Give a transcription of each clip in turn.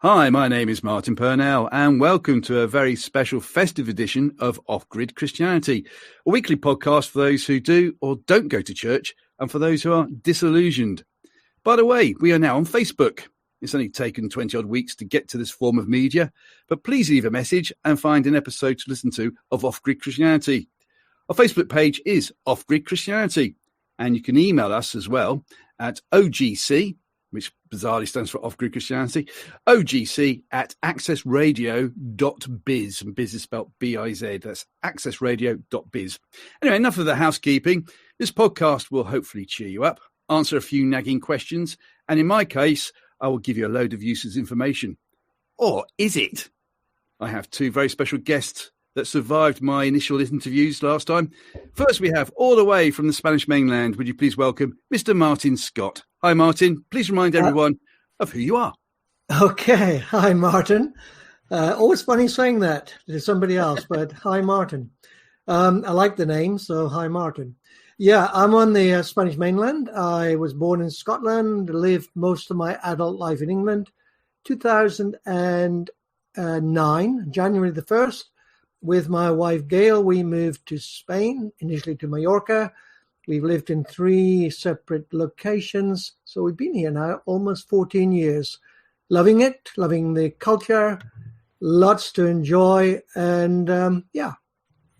Hi, my name is Martin Purnell, and welcome to a very special festive edition of Off-Grid Christianity, a weekly podcast for those who do or don't go to church, and for those who are disillusioned. By the way, we are now on Facebook. It's only taken 20-odd weeks to get to this form of media, but please leave a message and find an episode to listen to of Off-Grid Christianity. Our Facebook page is Off-Grid Christianity, and you can email us as well at OGC, which bizarrely stands for Off-Grid Christianity, ogc@accessradio.biz, and biz is spelled B-I-Z. That's accessradio.biz. Anyway, enough of the housekeeping. This podcast will hopefully cheer you up, answer a few nagging questions, and in my case, I will give you a load of useless information. Or is it? I have two very special guests that survived my initial interviews last time. First, we have all the way from the Spanish mainland. Would you please welcome Mr. Martin Scott? Hi, Martin. Please remind everyone of who you are. Okay. Hi, Martin. Always funny saying that to somebody else, but hi, Martin. I like the name, so hi, Martin. Yeah, I'm on the Spanish mainland. I was born in Scotland, lived most of my adult life in England. 2009, January the 1st, with my wife, Gail, we moved to Spain, initially to Mallorca. We've lived in 3 separate locations. So we've been here now almost 14 years. Loving it, loving the culture, lots to enjoy. And yeah.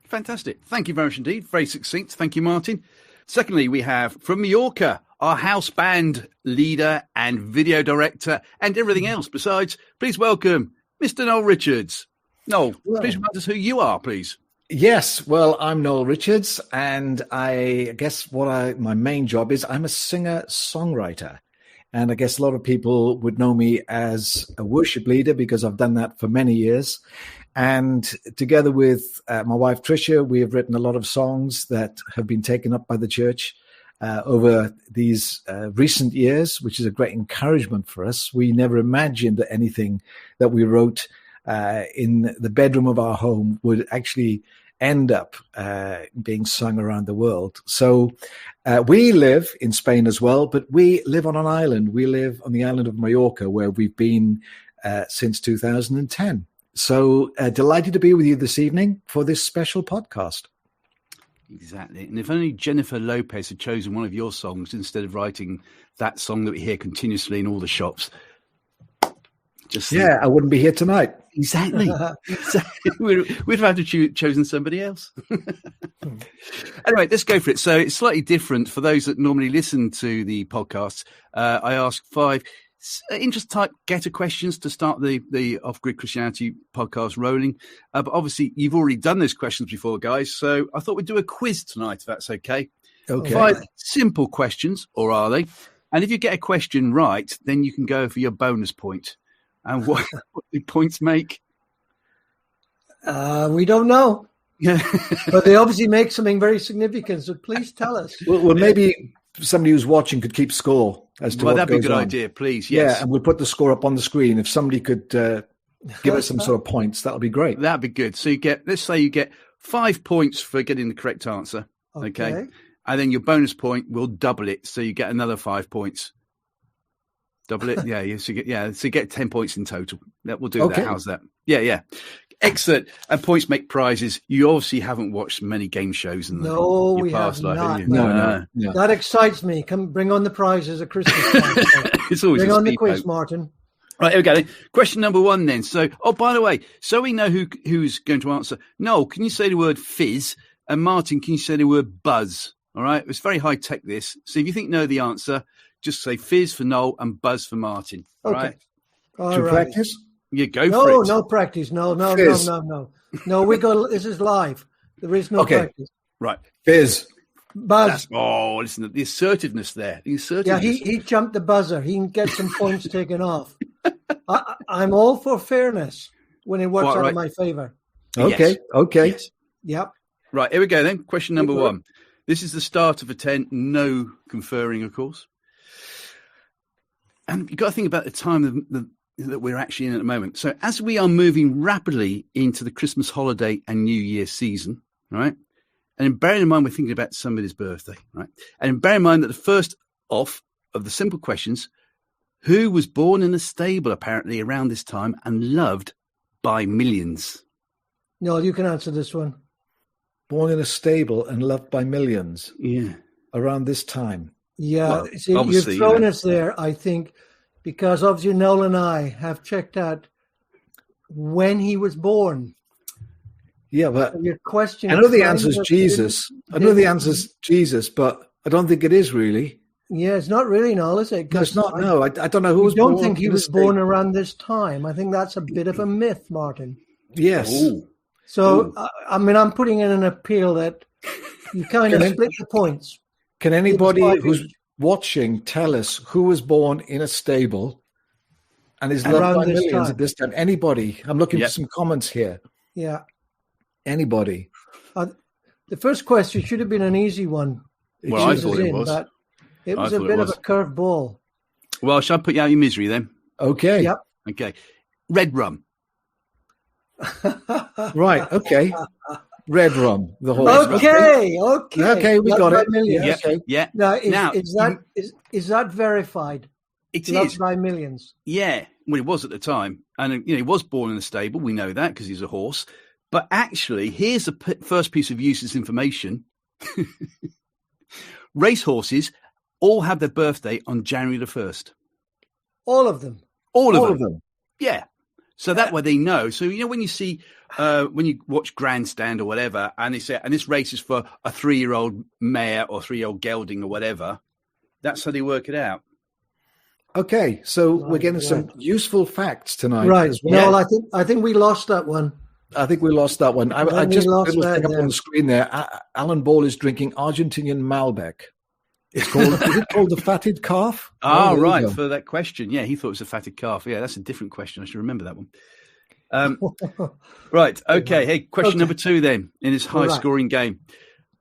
Fantastic. Thank you very much indeed. Very succinct. Thank you, Martin. Secondly, we have from Mallorca, our house band leader and video director and everything else besides. Please welcome Mr. Noel Richards. Noel, please remind us who you are, please. Yes, well, I'm Noel Richards, and I guess my main job is I'm a singer-songwriter. And I guess a lot of people would know me as a worship leader because I've done that for many years. And together with my wife, Tricia, we have written a lot of songs that have been taken up by the church over these recent years, which is a great encouragement for us. We never imagined that anything that we wrote in the bedroom of our home would actually end up being sung around the world. So we live in Spain as well, but we live on an island. We live on the island of Mallorca, where we've been since 2010. So delighted to be with you this evening for this special podcast. Exactly. And if only Jennifer Lopez had chosen one of your songs instead of writing that song that we hear continuously in all the shops. I wouldn't be here tonight. Exactly. We'd have had to chosen somebody else. Anyway, let's go for it. So it's slightly different for those that normally listen to the podcasts. I ask 5 interest-type getter questions to start the Off-Grid Christianity podcast rolling. But obviously, you've already done those questions before, guys. So I thought we'd do a quiz tonight, if that's okay. Okay. 5 simple questions, or are they? And if you get a question right, then you can go for your bonus point. And what do points make? We don't know. Yeah. But they obviously make something very significant. So please tell us. Well, maybe somebody who's watching could keep score as to what that'd be a good on. idea, please. Yes. Yeah, and we'll put the score up on the screen. If somebody could give us some sort of points, that would be great. That'd be good. So let's say you get 5 points for getting the correct answer. Okay. And then your bonus point will double it. So you get another 5 points. Double it, So you get 10 points in total. We'll do that. How's that? Yeah. Excellent. And points make prizes. You obviously haven't watched many game shows in your past life, have you? No. That excites me. Come, bring on the prizes at Christmas time. It's always bring on the quiz, Martin. Right, here we go. Question number 1 then. So, by the way, so we know who's going to answer. Noel, can you say the word fizz? And Martin, can you say the word buzz? All right. It's very high tech, this. So if you think know the answer, just say fizz for Noel and buzz for Martin. All right. All right. Practice? You go for it. No practice. No. No, we go. This is live. There is no practice. Right. Fizz. Buzz. Listen to the assertiveness there. Yeah, he jumped the buzzer. He can get some points taken off. I'm all for fairness when it works out in my favor. Okay. Yes. Yep. Right, here we go then. Question number 1. This is the start of a 10. No conferring, of course. And you've got to think about the time that we're actually in at the moment. So as we are moving rapidly into the Christmas holiday and New Year season, right? And bearing in mind we're thinking about somebody's birthday, right? And bearing in mind that the first off of the simple questions Who was born in a stable apparently around this time and loved by millions? Noel, you can answer this one. Born in a stable and loved by millions. Yeah. Around this time. Yeah, Well, see, you've obviously, thrown us there, I think, because obviously Noel and I have checked out when he was born. Yeah, but Your question. I know the answer is Jesus. I know the answer is Jesus, but I don't think it is really. Yeah, it's not really, Noel, is it? No, it's not. No, I don't know who was born. I don't think he was born around this time. I think that's a bit of a myth, Martin. Yes. Ooh. So, I mean, I'm putting in an appeal that you kind of split the points. Can anybody who's watching tell us who was born in a stable and is loved by millions at this time? Anybody? I'm looking for some comments here. Yeah. Anybody? The first question should have been an easy one. Well, I thought it was. But it was a bit of a curveball. Well, shall I put you out of your misery then? Okay. Yep. Okay. Red rum. Right. Okay. Red rum. The horse. Okay. We got it. Yeah. Okay. Yeah. Now, is that verified? It Loved is by millions. Yeah. Well, it was at the time, and he was born in a stable. We know that because he's a horse. But actually, here's the first piece of useless information. Racehorses all have their birthday on January the 1st. All of them. All of them. Yeah. So that way they know. So, when you see, when you watch Grandstand or whatever, and they say, and this race is for a 3-year-old mare or 3-year-old gelding or whatever, that's how they work it out. Okay. So we're getting some useful facts tonight. Right. As well. No, I think we lost that one. I think we lost that one. I just put a little thing up there. on the screen there. Alan Ball is drinking Argentinian Malbec. It's called, is it called the fatted calf? Right. For that question. Yeah, he thought it was a fatted calf. Yeah, that's a different question. I should remember that one. Right. Okay. Hey, question number 2 then in this high scoring game.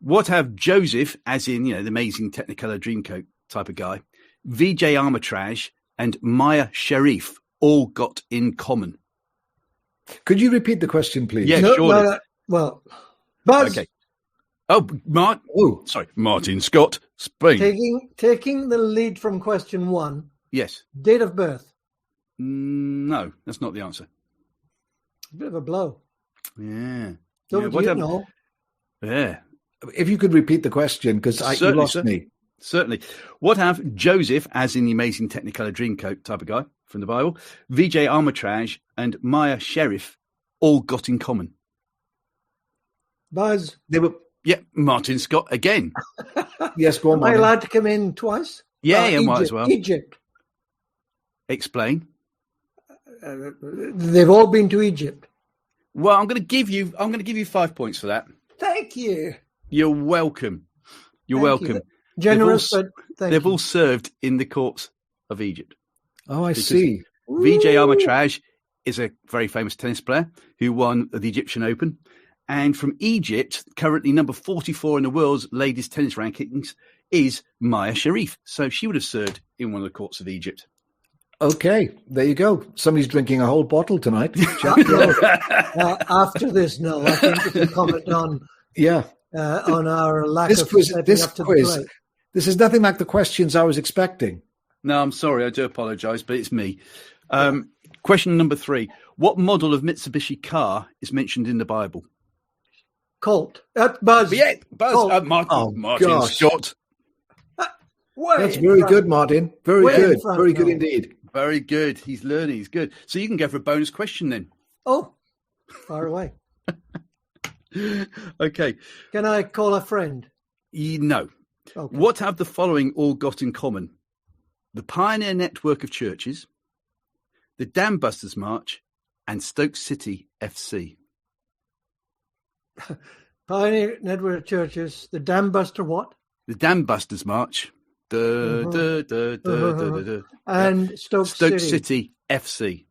What have Joseph, as in, the amazing Technicolor Dreamcoat type of guy, Vijay Armitage and Maya Sharif all got in common? Could you repeat the question, please? Yeah, surely. No, well, Buzz. Okay. Oh, Martin Scott, Spain. Taking the lead from question 1. Yes. Date of birth. No, that's not the answer. A bit of a blow. Yeah. Don't you know? Yeah. If you could repeat the question, because you lost me. Certainly. What have Joseph, as in the amazing Technicolor Dreamcoat type of guy from the Bible, Vijay Armitage and Maya Sharif all got in common? Buzz. They were... Yeah, Martin Scott again. Yes, go on, Am I allowed to come in twice? Yeah, might as well. Egypt. Explain. They've all been to Egypt. Well, I'm going to give you 5 points for that. Thank you. You're welcome. You're welcome. You. Generous, but they've all served in the courts of Egypt. Oh, I see. Vijay Armitage is a very famous tennis player who won the Egyptian Open. And from Egypt, currently number 44 in the world's ladies tennis rankings, is Maya Sharif. So she would have served in one of the courts of Egypt. Okay, there you go. Somebody's drinking a whole bottle tonight. After this, no, I think we can comment on our lack of stepping up to the plate. This is nothing like the questions I was expecting. No, I'm sorry. I do apologise, but it's me. Question number 3. What model of Mitsubishi car is mentioned in the Bible? Colt. Buzz. Yeah, Buzz. Martin Scott. That's very good, Martin. Very good. Very good indeed. Very good. He's learning. He's good. So you can go for a bonus question then. Oh, far away. Okay. Can I call a friend? No. Okay. What have the following all got in common? The Pioneer Network of Churches, the Dam Busters March, and Stoke City FC. Pioneer Network of Churches, the Dam Buster what? The Dam Busters March. And Stoke City FC.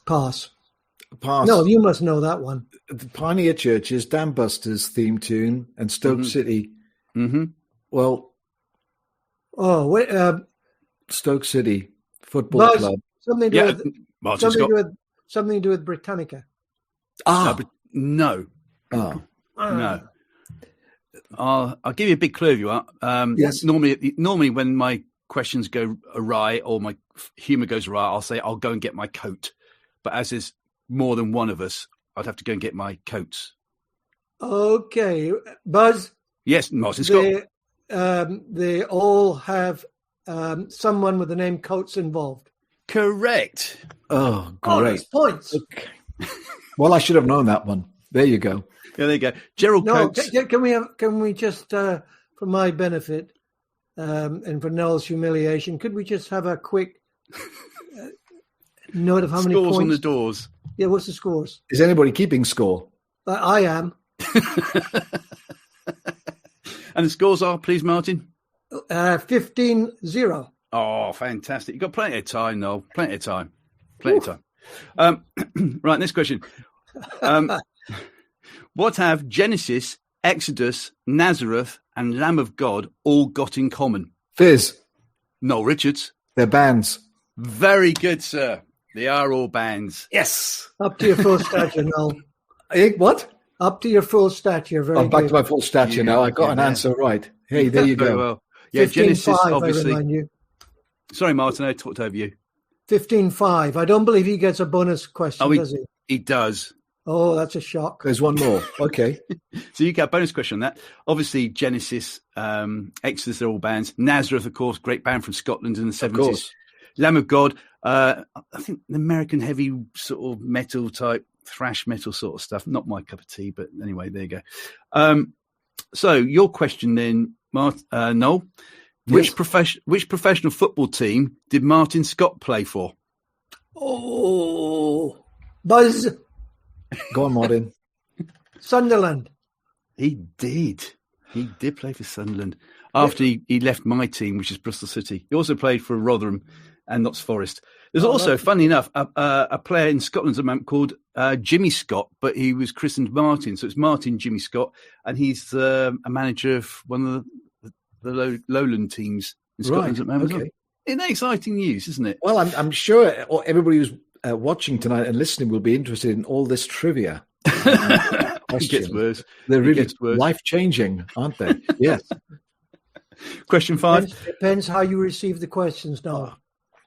Pass. Pass. No, you must know that one. The Pioneer Churches, Dam Busters theme tune, and Stoke City. Mm-hmm. Well, Stoke City Football Club. Something to do with Britannica. No. Oh. No. I'll give you a big clue if you want. Yes. Normally when my questions go awry or my humour goes awry, I'll say I'll go and get my coat. But as there's more than one of us, I'd have to go and get my coats. Okay, Buzz. Yes, Martin Scott. They all have someone with the name Coates involved. Correct. Oh, Oh, great. that's points. Okay. Well, I should have known that one. There you go. Yeah, there you go. Gerald No, Coates. can we just, for my benefit and for Noel's humiliation, could we just have a quick note of how many Scores points? on the doors. Yeah, what's the scores? Is anybody keeping score? I am. And the scores are, please, Martin? 15-0. Oh, fantastic. You've got plenty of time, Noel. Plenty of time. Plenty of time. Right, next question. What have Genesis, Exodus, Nazareth, and Lamb of God all got in common? Fizz. Noel Richards. They're bands. Very good, sir. They are all bands. Yes. Up to your full stature, Noel. What? Up to your full stature. Very I'm back good. to my full stature Yeah, now. I got yeah, an yeah. answer right. Hey, there you Very go. well. Yeah, 15-5, Genesis, obviously. I remind you. Sorry, Martin, I talked over you. 15-5. I don't believe he gets a bonus question, does he? He does. Oh, that's a shock. There's one more. Okay. So you get a bonus question on that. Obviously, Genesis, Exodus, they're all bands. Nazareth, of course, great band from Scotland in the 70s. Of course. Lamb of God, I think the American heavy sort of metal type, thrash metal sort of stuff. Not my cup of tea, but anyway, there you go. So your question then, Noel. Yes. Which professional football team did Martin Scott play for? Oh, Buzz. Go on, Martin. Sunderland. He did. He did play for Sunderland after he left my team, which is Bristol City. He also played for Rotherham and Notts Forest. There's also, funny enough, a player in Scotland at the moment called Jimmy Scott, but he was christened Martin. So it's Martin Jimmy Scott, and he's a manager of one of the lowland teams in Scotland at the moment. Okay. Isn't that exciting news, isn't it? Well, I'm sure everybody who's watching tonight and listening will be interested in all this trivia. It gets worse. They're really gets worse. life-changing, aren't they? Yes. Question 5. Depends how you receive the questions now.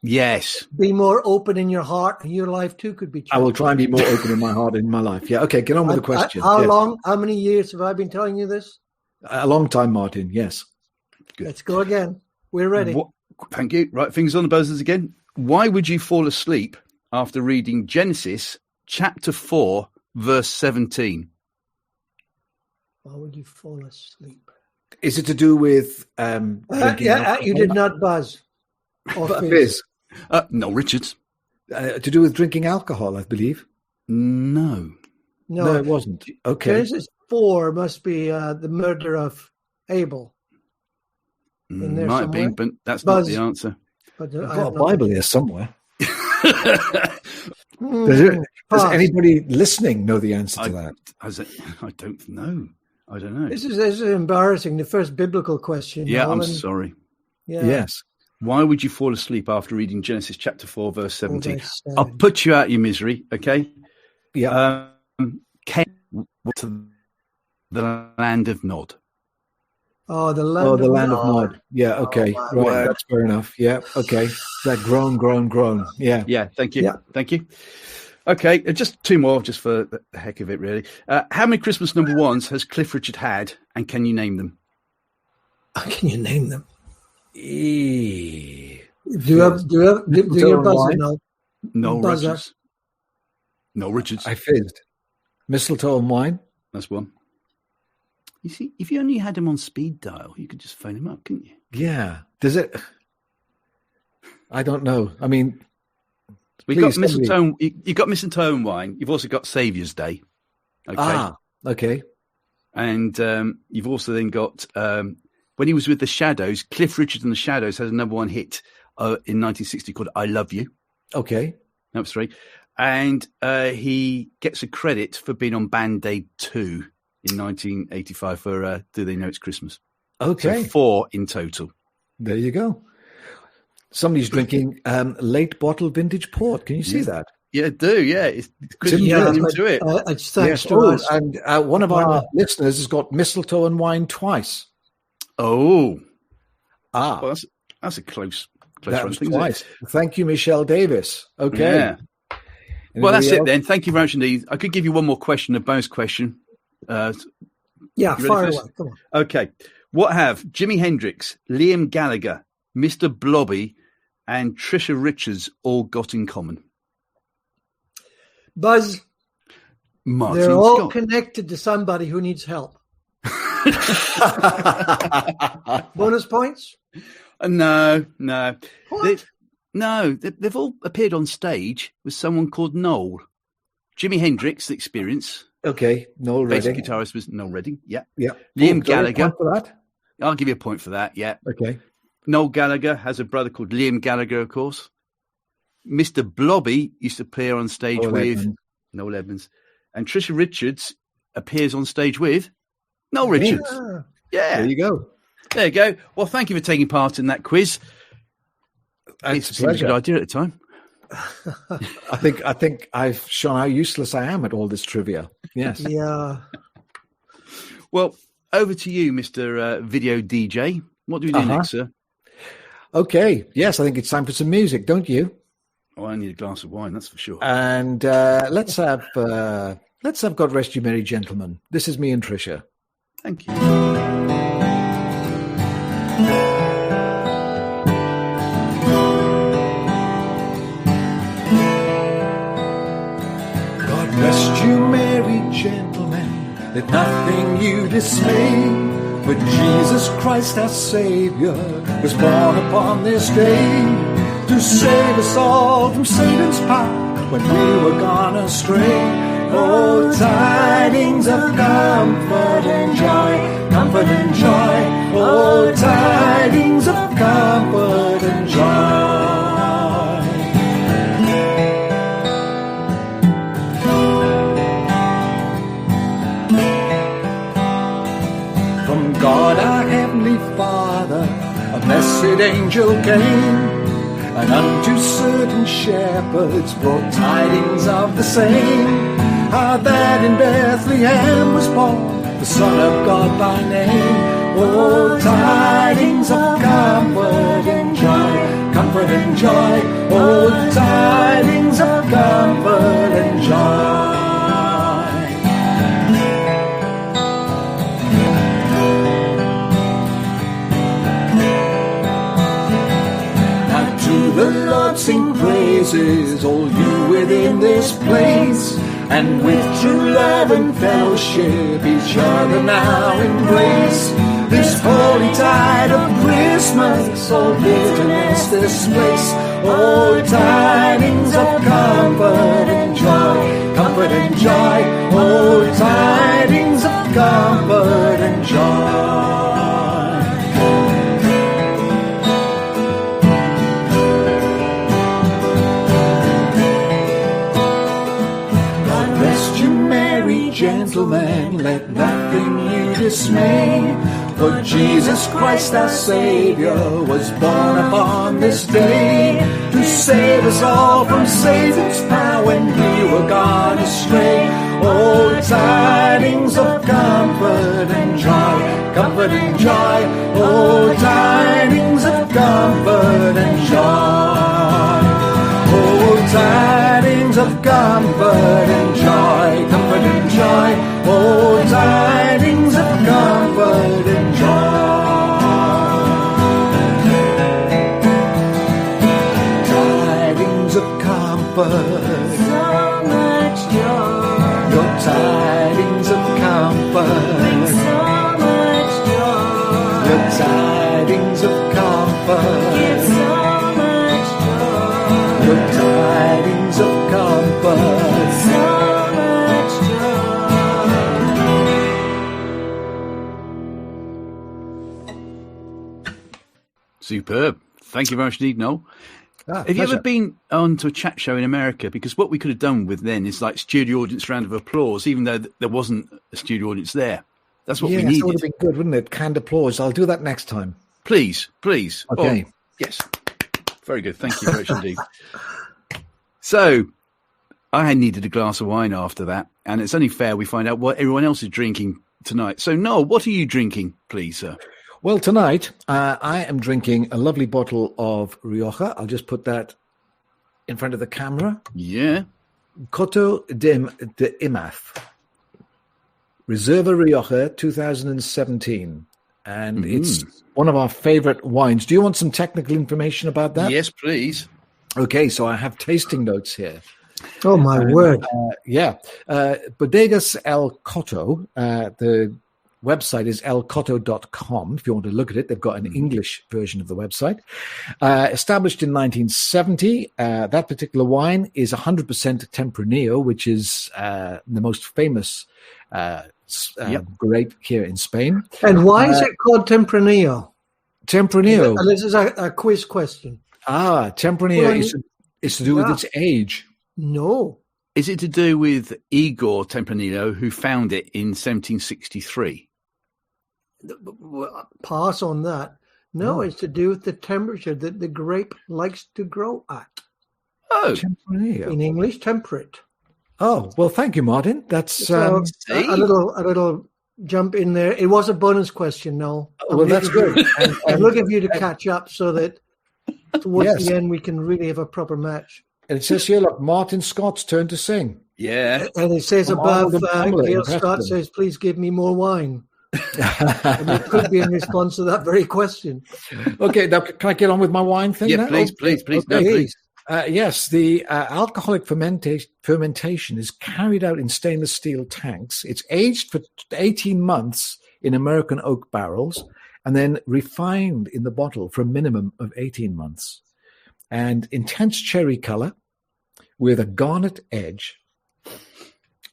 Yes. Be more open in your heart, and your life too could be changed. I will try and be more open in my heart in my life. Yeah. Okay. Get on with the question. How Yes. long? How many years have I been telling you this? A long time, Martin. Yes. Good. Let's go again. We're ready. Thank you. Right, fingers on the buzzers again. Why would you fall asleep after reading Genesis chapter 4, verse 17? Why would you fall asleep? Is it to do with drinking alcohol? You did not buzz. Or fizz. Fizz. No, Richards. To do with drinking alcohol, I believe. No. No, it wasn't. Okay. Genesis 4 must be the murder of Abel. In there Might have been, somewhere. but that's Buzz. not the answer. But I've I got a have no- Bible here somewhere. Mm, Does pass. anybody listening know the answer to that? I don't know. I don't know. This is embarrassing. The first biblical question. Yeah, I'm Nolan. sorry. Yeah. Yes. Why would you fall asleep after reading Genesis chapter 4, verse 17? verse I'll 7. put you out of your misery, okay? Yeah. Came to the land of Nod. Oh, the land. Oh, the land of Nod. Yeah. Okay. my Right. word. That's fair enough. Yeah. Okay. That groan. Yeah. Yeah, thank you. Yeah. Thank you. Okay, just two more, just for the heck of it, really. How many Christmas number ones has Cliff Richard had, and can you name them? Can you name them? Do Do you have your buzzer wine? now? No Buzzer. Richards. No Richards. I fizzed. Mistletoe and wine. That's one. You see, if you only had him on speed dial, you could just phone him up, couldn't you? Yeah. Does it? I don't know. I mean, We got please, somebody- mistletoe. You got mistletoe and wine. You've also got Saviour's Day. Okay. Okay. And you've also then got when he was with the Shadows, Cliff Richard and the Shadows had a number one hit in 1960 called "I Love You." Okay. That was 3, and he gets a credit for being on Band Aid 2 in 1985 for "Do They Know It's Christmas." Okay. So 4 in total. There you go. Somebody's drinking late bottle vintage port. Can you see that? Yeah, do. Yeah. It's Yeah, into it. It's thanks Yes. to us. And one of our listeners has got mistletoe and wine twice. Oh. Ah, Well, that's a close that run was thing, twice. Thank you, Michelle Davis. Okay. Yeah. Well, that's Anybody it else? then. Thank you very much indeed. I could give you one more question, a bonus question. Yeah, You ready fire for this? away. Come on. Okay. What have Jimi Hendrix, Liam Gallagher, Mr. Blobby, and Trisha Richards all got in common? Buzz, Martin they're all Scott. connected to somebody who needs help. Bonus points? No. What? They've all appeared on stage with someone called Noel. Jimi Hendrix, The Experience. Okay, Noel Bass Redding. guitarist was Noel Redding. Yeah. Yeah. Liam Oh, do I get a Gallagher. point for that? I'll give you a point for that. Yeah. Okay. Noel Gallagher has a brother called Liam Gallagher, of course. Mr. Blobby used to appear on stage with Noel Edmonds. And Trisha Richards appears on stage with Noel Richards. Yeah. There you go. There you go. Well, thank you for taking part in that quiz. It's It seemed a good idea at the time. I think I've shown how useless I am at all this trivia. Yes. Yeah. Well, over to you, Mr. Video DJ. What do we do next, sir? Okay. Yes, I think it's time for some music, don't you? Oh, I need a glass of wine, that's for sure. And let's have God Rest You Merry Gentlemen. This is me and Tricia. Thank you. God rest you, merry gentlemen, let nothing you dismay. For Jesus Christ our Savior was born upon this day to save us all from Satan's power when we were gone astray. Oh, tidings of comfort and joy, comfort and joy. Oh, tidings of comfort and joy. From God our Heavenly Father, a blessed angel came, and unto certain shepherds brought tidings of the same, how that in Bethlehem was born the Son of God by name. Oh, tidings of comfort and joy, comfort and joy. Oh, tidings of comfort and joy. The Lord sing praises, all you within this place, and with true love and fellowship each other now embrace. This holy tide of Christmas, all bitterness displace. Oh, tidings of comfort and joy, comfort and joy. Oh, tidings of comfort and joy. Gentlemen, let nothing you dismay, for Jesus Christ our Savior was born upon this day to save us all from Satan's power when we were gone astray. Oh, tidings of comfort and joy, comfort and joy. Oh, tidings of comfort and joy. Oh, tidings of comfort and joy, comfort and joy. Oh, tidings of comfort and joy. Tidings of comfort, so much joy. Your tidings of comfort, so much joy. Your tidings of comfort, so much joy. Your tidings of comfort, so much joy. Superb. Thank you very much indeed, Noel. Have you pleasure. ever been on to a chat show in America? Because what we could have done with then is like studio audience round of applause, even though there wasn't a studio audience there. That's what we Yes, needed. that would have been good, wouldn't it? Canned applause. I'll do that next time. Please. Okay. Oh, yes. Very good. Thank you very much indeed. So, I had needed a glass of wine after that, and it's only fair we find out what everyone else is drinking tonight. So, Noel, what are you drinking, please, sir? Well, tonight I am drinking a lovely bottle of Rioja. I'll just put that in front of the camera. Yeah. Coto de Imaz. Reserva Rioja 2017. And it's one of our favorite wines. Do you want some technical information about that? Yes, please. Okay, so I have tasting notes here. Oh, my word. Bodegas El Coto, the website is elcoto.com. If you want to look at it, they've got an English version of the website. Established in 1970, that particular wine is 100% Tempranillo, which is the most famous grape here in Spain. And why is it called Tempranillo? Tempranillo. This is a quiz question. Tempranillo is to do with its age. No. Is it to do with Igor Tempranillo, who found it in 1763? Pass on that. No, it's to do with the temperature that the grape likes to grow at. Oh, Tempranillo. In English, temperate. Oh, well, thank you, Martin. That's a little jump in there. It was a bonus question, no. Well, that's good. I'm looking for you to catch up so that towards the end we can really have a proper match. And it says here, look, Martin Scott's turn to sing. Yeah. And it says above, Gail Scott says, please give me more wine. And it could be in response to that very question. Okay, now can I get on with my wine thing Yeah, now? please. Okay. No, please. Yes, the alcoholic fermentation is carried out in stainless steel tanks. It's aged for 18 months in American oak barrels and then refined in the bottle for a minimum of 18 months. And intense cherry color with a garnet edge.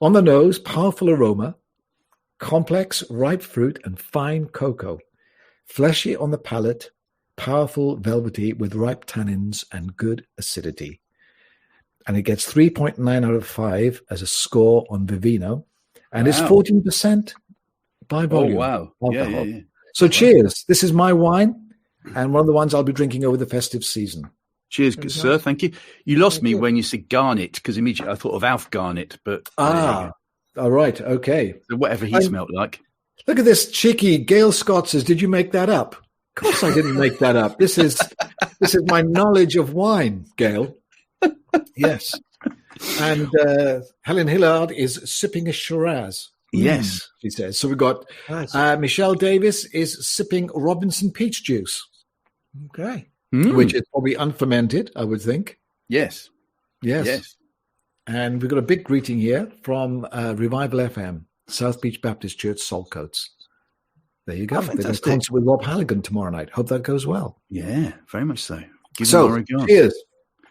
On the nose, powerful aroma, complex ripe fruit and fine cocoa. Fleshy on the palate, powerful velvety with ripe tannins and good acidity. And it gets 3.9 out of 5 as a score on Vivino. And it's 14% by volume. Oh, wow. Alcohol. Yeah. So cheers. This is my wine and one of the ones I'll be drinking over the festive season. Cheers, good sir. Thank you. You lost me when you said garnet, because immediately I thought of Alf Garnet, but all right, okay. So whatever he smelled like. Look at this cheeky. Gail Scott says, "Did you make that up?" Of course, I didn't make that up. This is my knowledge of wine, Gail. Yes, and Helen Hillard is sipping a Shiraz. Yes, she says. So we've got Michelle Davis is sipping Robinson peach juice. Okay. Which is probably unfermented, I would think. Yes. And we've got a big greeting here from Revival FM, South Beach Baptist Church, Saltcoats. There you go. They've got a concert with Rob Halligan tomorrow night. Hope that goes well. Yeah, very much so. Cheers.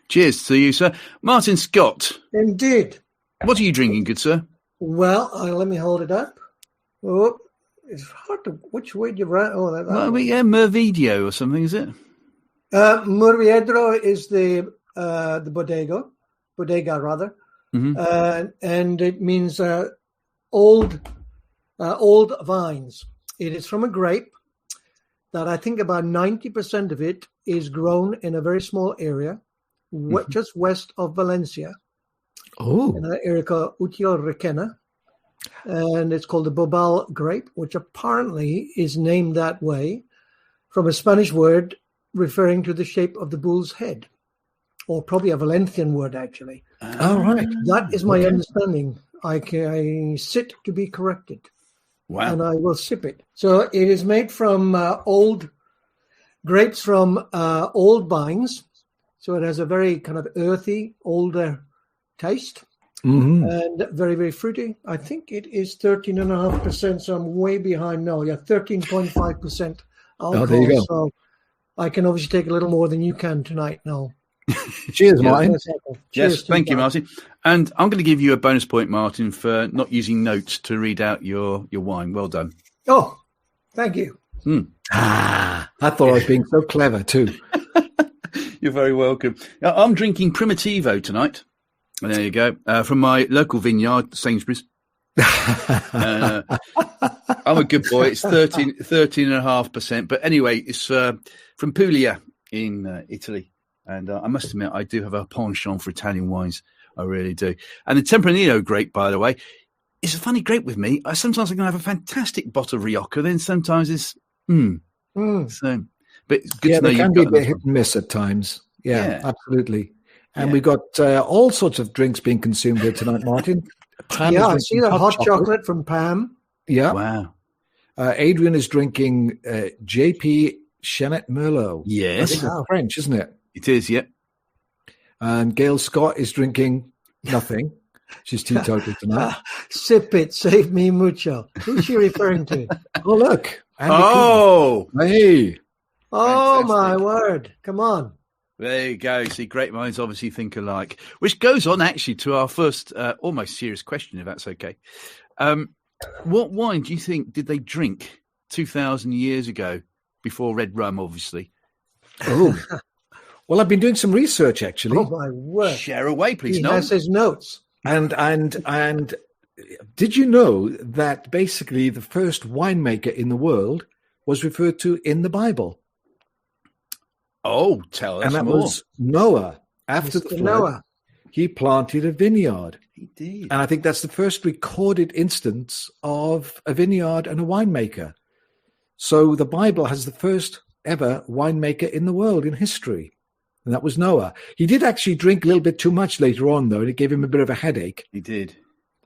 Cheers to you, sir. Martin Scott. Indeed. What are you drinking, good sir? Well, let me hold it up. Oh, it's hard to... Which way do you write? Oh, that Mervidio or something, is it? Murviedro is the bodega rather, and it means old vines. It is from a grape that I think about 90% of it is grown in a very small area, just west of Valencia. Oh, in an area called Utiel Requena, and it's called the Bobal grape, which apparently is named that way from a Spanish word referring to the shape of the bull's head, or probably a Valencian word, actually. Right. That is my understanding. I sit to be corrected. Wow. And I will sip it. So it is made from old grapes from old vines. So it has a very kind of earthy, older taste. And very, very fruity. I think it is 13.5%, so I'm way behind now. 13.5% alcohol. There you go. So I can obviously take a little more than you can tonight now. Cheers, Martin. Yes, thank you, Martin. And I'm going to give you a bonus point, Martin, for not using notes to read out your wine. Well done. Oh, thank you. I thought I was being so clever too. You're very welcome. I'm drinking Primitivo tonight. There you go. From my local vineyard, Sainsbury's. I'm a good boy. It's 13.5%. But anyway, it's from Puglia in Italy. And I must admit, I do have a penchant for Italian wines. I really do. And the Tempranillo grape, by the way, is a funny grape with me. Sometimes I can have a fantastic bottle of Rioja, then sometimes it's So, but it's good to know they can you've be a got bit hit and miss at times. Yeah. Absolutely. And Yeah. we've got all sorts of drinks being consumed here tonight, Martin. Pam Yeah, is I drinking see the hot chocolate from Pam. Yeah. Wow. Adrian is drinking JP Chenet Merlot. Yes. I think it's French, isn't it? It is, yeah. And Gail Scott is drinking nothing. She's teetotal tonight. Sip it, save me mucho. Who's she referring to? Oh, look. Andy Oh! Cooper. Hey. Oh, my Fantastic. word. Come on. There you go. See, great minds obviously think alike, which goes on actually to our first almost serious question, if that's okay. What wine do you think did they drink 2,000 years ago before red rum, obviously? Oh. Well, I've been doing some research, actually. Oh, my word. Share away, please. He No. has his notes. And did you know that basically the first winemaker in the world was referred to in the Bible? Oh, tell us And that more. was Noah. After Mr. the flood, Noah. he planted a vineyard. He did. And I think that's the first recorded instance of a vineyard and a winemaker. So the Bible has the first ever winemaker in the world in history. And that was Noah. He did actually drink a little bit too much later on, though, and it gave him a bit of a headache, He did.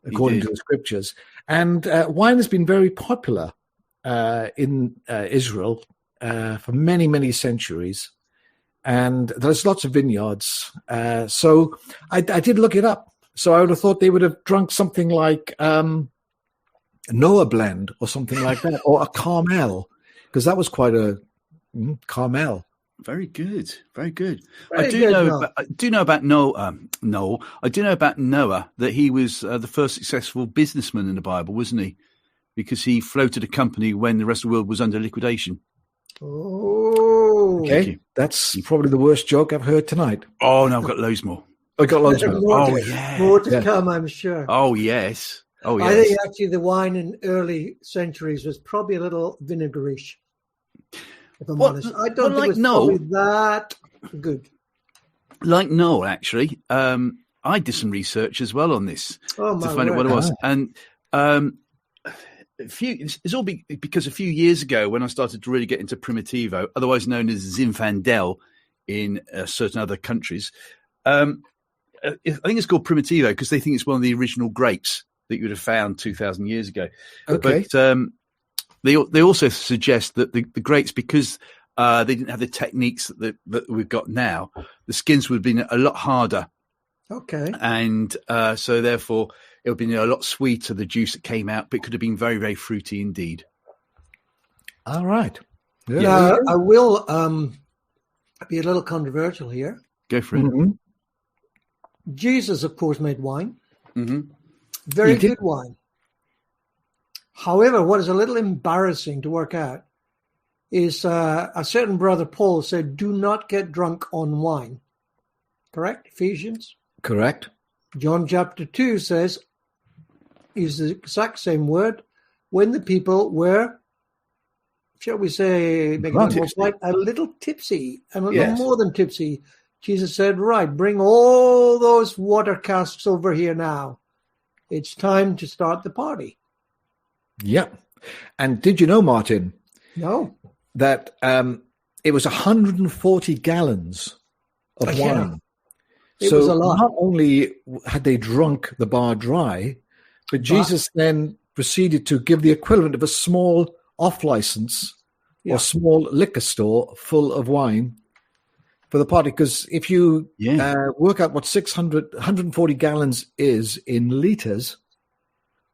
according to the scriptures. And wine has been very popular in Israel for many, many centuries. And there's lots of vineyards. So I did look it up. So I would have thought they would have drunk something like Noah blend or something like that, or a Carmel, because that was quite a Carmel. Very good. Very good. Very I do good, know. Noel. I do know about Noel. I do know about Noah that he was the first successful businessman in the Bible, wasn't he? Because he floated a company when the rest of the world was under liquidation. Oh. Okay, that's probably the worst joke I've heard tonight. Oh no, I've got loads more. I got loads more. More Oh to, yeah. more to come, I'm sure. Oh yes. Oh yes. I think actually the wine in early centuries was probably a little vinegarish, if I'm honest. I don't think it was probably that good. Like Noel, actually, I did some research as well on this Oh, to my find out what word. it was. And it's all because a few years ago when I started to really get into Primitivo, otherwise known as Zinfandel in certain other countries, I think it's called Primitivo because they think it's one of the original grapes that you would have found 2,000 years ago. Okay. But they also suggest that the grapes, because they didn't have the techniques that we've got now, the skins would have been a lot harder. Okay. And so therefore it would have been a lot sweeter, the juice that came out, but it could have been very, very fruity indeed. All right. Yeah. Now, I will be a little controversial here. Go for it. Mm-hmm. Jesus, of course, made wine. Mm-hmm. Very He did. good wine. However, what is a little embarrassing to work out is a certain brother Paul said, do not get drunk on wine. Correct? Ephesians. Correct. John chapter 2 says, is the exact same word, when the people were, shall we say, make it more polite, a little tipsy, and a little Yes. more than tipsy. Jesus said, right, bring all those water casks over here now. It's time to start the party. Yeah. And did you know, Martin, No. that it was 140 gallons of Yeah. wine? It So was a lot. not only had they drunk the bar dry, but Jesus then proceeded to give the equivalent of a small off-license Yeah. or small liquor store full of wine for the party. Because if you work out what 140 gallons is in liters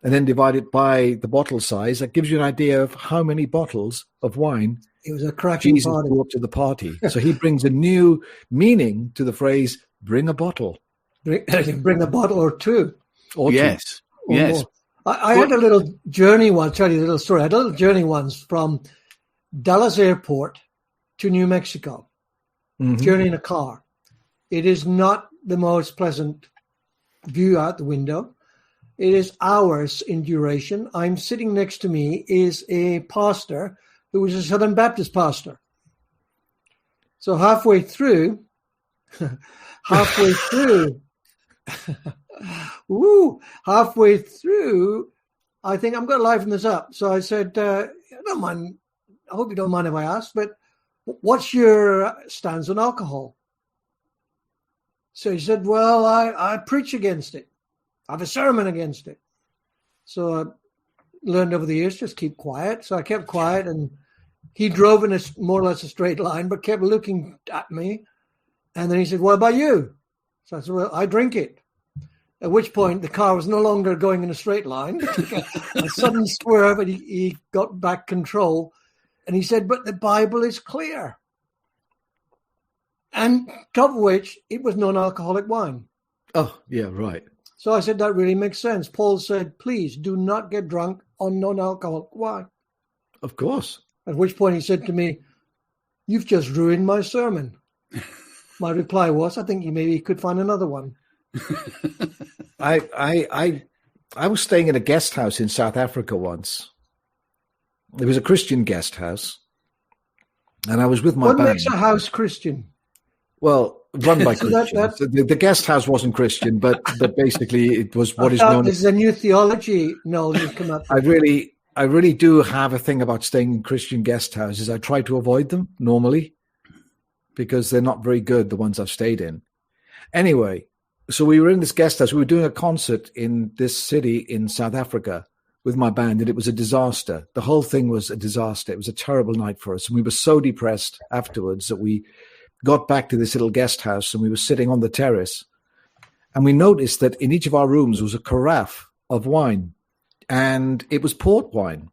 and then divide it by the bottle size, that gives you an idea of how many bottles of wine It was a cracking Jesus party. brought to the party. So he brings a new meaning to the phrase, bring a bottle. Bring a bottle or two. Or two. Yes. or Yes. more. I had a little journey once, I'll tell you a little story. I had a little journey once from Dallas Airport to New Mexico, Mhm. journey in a car. It is not the most pleasant view out the window. It is hours in duration. I'm sitting next to me is a pastor who was a Southern Baptist pastor. So halfway through Halfway through, I think I'm going to liven this up. So I said, I don't mind. I hope you don't mind if I ask, but what's your stance on alcohol? So he said, well, I preach against it. I have a sermon against it. So I learned over the years, just keep quiet. So I kept quiet, and he drove in a more or less a straight line, but kept looking at me. And then he said, what about you? So I said, well, I drink it. At which point the car was no longer going in a straight line. A sudden swerve, and he got back control. And he said, but the Bible is clear. And top of which, it was non-alcoholic wine. Oh, yeah, right. So I said, that really makes sense. Paul said, please do not get drunk on non-alcoholic wine. Of course. At which point he said to me, you've just ruined my sermon. My reply was, I think you maybe could find another one. I was staying in a guest house in South Africa once. It was a Christian guest house, and I was with my band. What makes a house Christian? Well, run by Christians. The guest house wasn't Christian, but basically it was what is known. This is a new theology. No, you've come up. I really do have a thing about staying in Christian guest houses. I try to avoid them normally because they're not very good, the ones I've stayed in. Anyway, so we were in this guest house. We were doing a concert in this city in South Africa with my band, and it was a disaster. The whole thing was a disaster. It was a terrible night for us. And we were so depressed afterwards that we got back to this little guest house, and we were sitting on the terrace. And we noticed that in each of our rooms was a carafe of wine, and it was port wine.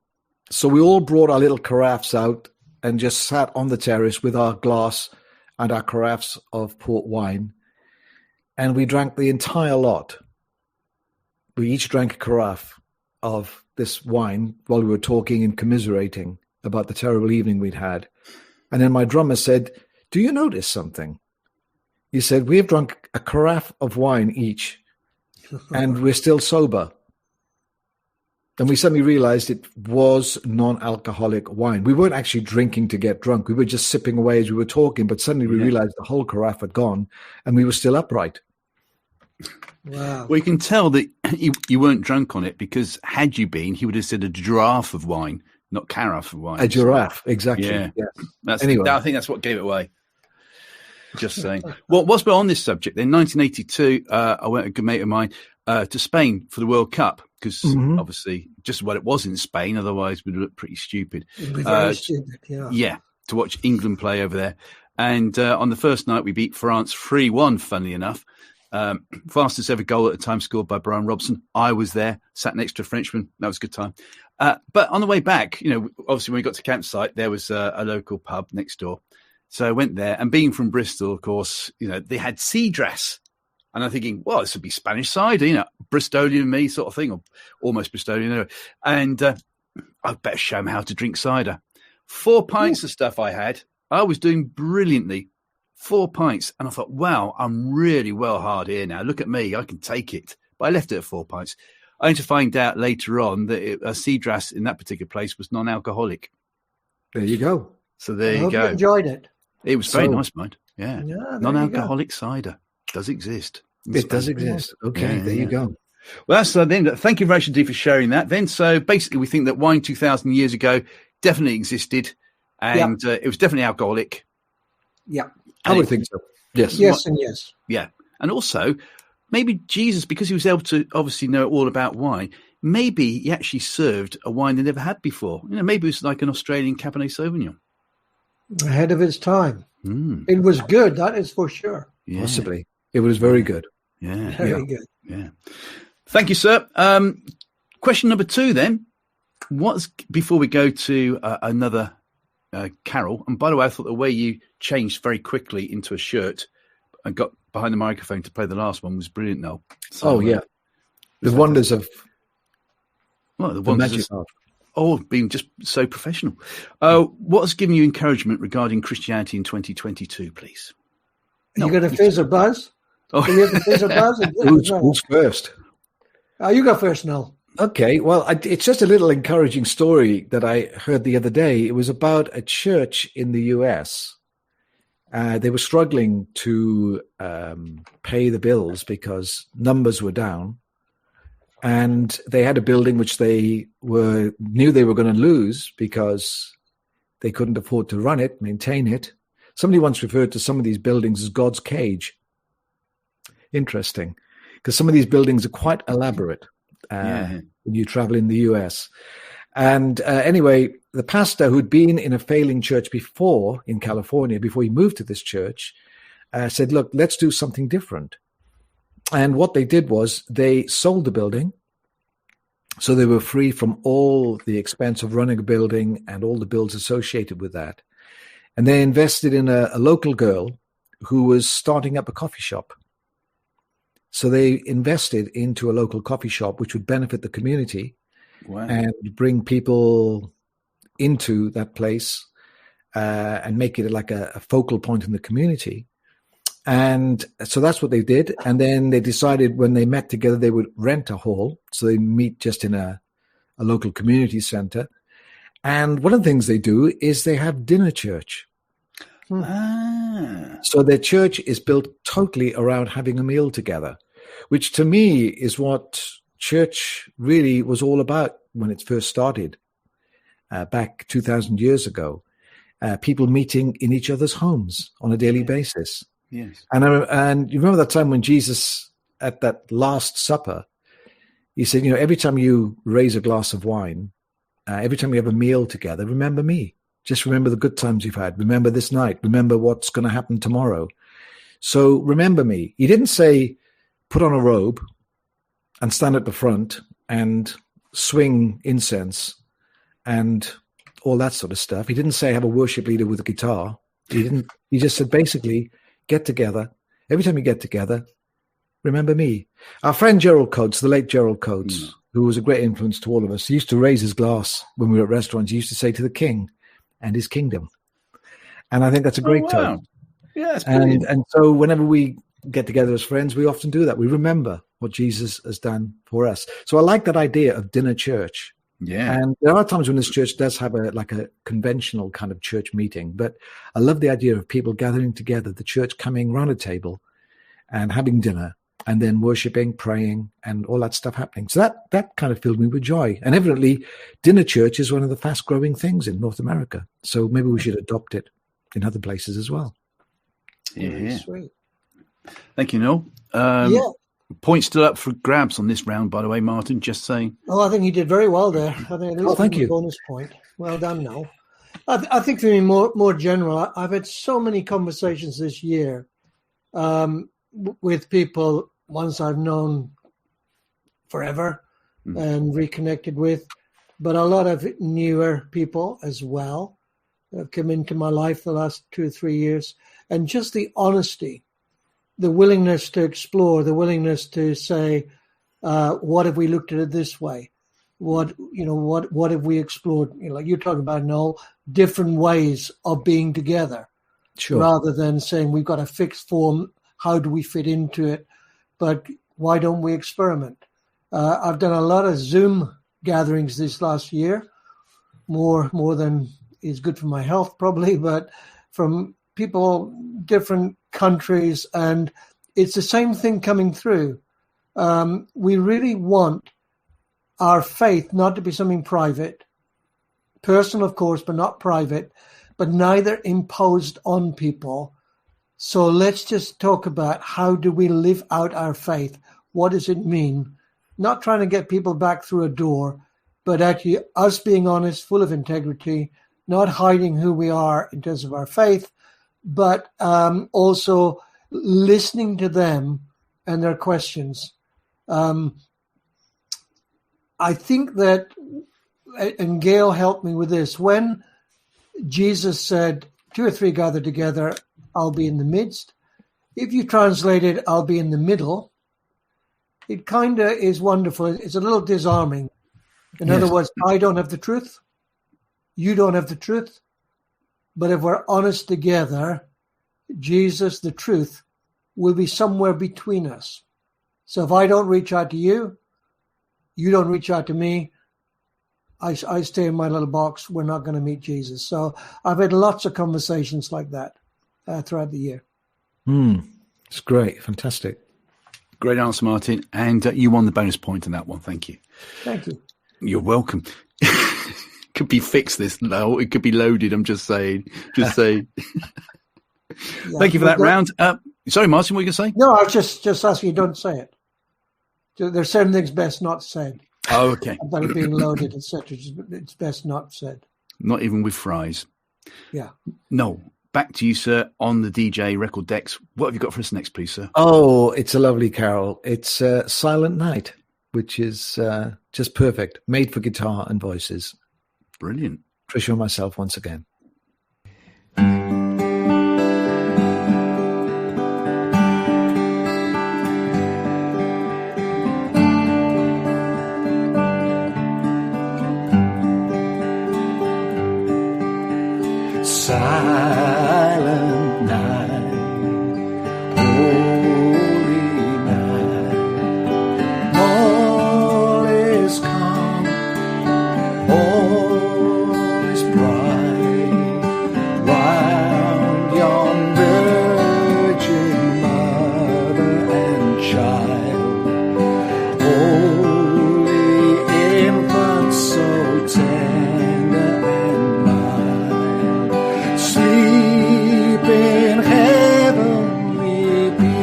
So we all brought our little carafes out and just sat on the terrace with our glass and our carafes of port wine. And we drank the entire lot. We each drank a carafe of this wine while we were talking and commiserating about the terrible evening we'd had. And then my drummer said, do you notice something? He said, we have drunk a carafe of wine each, and we're still sober. And we suddenly realized it was non-alcoholic wine. We weren't actually drinking to get drunk. We were just sipping away as we were talking, but suddenly we realized the whole carafe had gone, and we were still upright. Wow. Well, you can tell that you weren't drunk on it, because had you been, he would have said a giraffe of wine, not carafe of wine. A giraffe, exactly. Yeah. Yes. Anyway. I think that's what gave it away. Just saying. Well, whilst we're on this subject, in 1982, I went with a good mate of mine to Spain for the World Cup, because obviously just what it was in Spain, otherwise we'd look pretty stupid. It'd be very stupid, yeah. Yeah, to watch England play over there. And on the first night, we beat France 3-1, funnily enough. Fastest ever goal at the time scored by Brian Robson. I was there, sat next to a Frenchman. That was a good time. But on the way back, obviously when we got to campsite, there was a local pub next door. So I went there, and being from Bristol, of course, they had Cedras. And I'm thinking, well, this would be Spanish cider, Bristolian me sort of thing, or almost Bristolian. And I better show them how to drink cider. 4 pints of stuff I had. I was doing brilliantly. 4 pints. And I thought, wow, I'm really well hard here now. Look at me. I can take it. But I left it at 4 pints. Only to find out later on that a Cedras in that particular place was non-alcoholic. There you go. So there you go. You enjoyed it. It was very nice, mind. Yeah. Non-alcoholic cider does exist. It does exist. Okay, there you go. Well, that's the end. Thank you very much indeed for sharing that. Then, so basically, we think that wine 2,000 years ago definitely existed, and it was definitely alcoholic. Yeah, I would think so. Yes. Yes, and yes. Yeah, and also maybe Jesus, because he was able to obviously know all about wine, maybe he actually served a wine they never had before. Maybe it was like an Australian Cabernet Sauvignon. Ahead of its time. It was good, that is for sure. Yeah. Possibly. It was very good. Yeah. Very good. Yeah. Thank you, sir. Question number 2 then. Before we go to another carol, and by the way, I thought the way you changed very quickly into a shirt and got behind the microphone to play the last one was brilliant, Noel. So, the wonders of the magic art. Being just so professional. What has given you encouragement regarding Christianity in 2022, please? You got a fizz or buzz? Oh. You have a fizz or buzz? Who's first? You go first, Noel. Okay, well, it's just a little encouraging story that I heard the other day. It was about a church in the US, They were struggling to pay the bills because numbers were down. And they had a building which they knew they were going to lose because they couldn't afford to run it, maintain it. Somebody once referred to some of these buildings as God's cage. Interesting, because some of these buildings are quite elaborate when you travel in the US. And anyway, the pastor who'd been in a failing church before in California, before he moved to this church, said, look, let's do something different. And what they did was they sold the building. So they were free from all the expense of running a building and all the bills associated with that. And they invested in a local girl who was starting up a coffee shop. So they invested into a local coffee shop, which would benefit the community and bring people into that place and make it like a focal point in the community. And so that's what they did. And then they decided when they met together, they would rent a hall. So they meet just in a local community center. And one of the things they do is they have dinner church. So their church is built totally around having a meal together, which to me is what church really was all about when it first started back 2,000 years ago. People meeting in each other's homes on a daily basis. Yes. And you remember that time when Jesus, at that Last Supper, he said, every time you raise a glass of wine, every time you have a meal together, remember me. Just remember the good times you've had. Remember this night. Remember what's going to happen tomorrow. So remember me. He didn't say, put on a robe and stand at the front and swing incense and all that sort of stuff. He didn't say have a worship leader with a guitar. He just said basically, get together. Every time you get together, remember me. Our friend Gerald Coates, the late Gerald Coates, who was a great influence to all of us, he used to raise his glass when we were at restaurants. He used to say to the king and his kingdom. And I think that's a great toast. Yeah, that's brilliant. And so whenever we get together as friends, we often do that. We remember what Jesus has done for us. So I like that idea of dinner church. Yeah. And there are times when this church does have a conventional kind of church meeting, but I love the idea of people gathering together, the church coming around a table and having dinner and then worshiping, praying, and all that stuff happening. So that kind of filled me with joy. And evidently, dinner church is one of the fast-growing things in North America. So maybe we should adopt it in other places as well. Yeah. Sweet. Thank you, Noel. Points still up for grabs on this round, by the way, Martin, just saying. Oh, I think you did very well there. I think thank you. Bonus point. Well done, Noel. I think for me, more general, I've had so many conversations this year with people, ones I've known forever and reconnected with, but a lot of newer people as well have come into my life the last 2 or 3 years. And just the honesty, the willingness to explore, the willingness to say, what if we looked at it this way? What have we explored? Like you're talking about, Noel, different ways of being together, rather than saying we've got a fixed form. How do we fit into it? But why don't we experiment? I've done a lot of Zoom gatherings this last year, more than is good for my health probably, but from people, different countries, and it's the same thing coming through. We really want our faith not to be something private, personal, of course, but not private, but neither imposed on people. So let's just talk about how do we live out our faith? What does it mean? Not trying to get people back through a door, but actually us being honest, full of integrity, not hiding who we are in terms of our faith, but also listening to them and their questions. I think that, and Gail helped me with this, when Jesus said, 2 or 3 gather together, I'll be in the midst. If you translate it, I'll be in the middle, it kind of is wonderful. It's a little disarming. In other words, I don't have the truth. You don't have the truth. But if we're honest together, Jesus, the truth, will be somewhere between us. So if I don't reach out to you, you don't reach out to me, I stay in my little box, we're not going to meet Jesus. So I've had lots of conversations like that. throughout the year. It's great. Fantastic. Great answer, Martin. And you won the bonus point on that one. Thank you. Thank you. You're welcome. Could be fixed this. No, it could be loaded. I'm just saying. Just saying. Yeah, Thank you for that round. Sorry, Martin, what were you going to say? No, I was just asking you, don't say it. There's certain things best not said. Oh, okay. About it being loaded, etc. It's best not said. Not even with fries. Yeah. No. Back to you, sir, on the DJ record decks. What have you got for us next, please, sir? Oh, it's a lovely carol. It's Silent Night, which is just perfect. Made for guitar and voices. Brilliant. Tricia and myself once again. Silent night, holy night, all is calm, all is bright, round yon virgin mother and child, holy infant, so tender and mild, sleep in heavenly peace,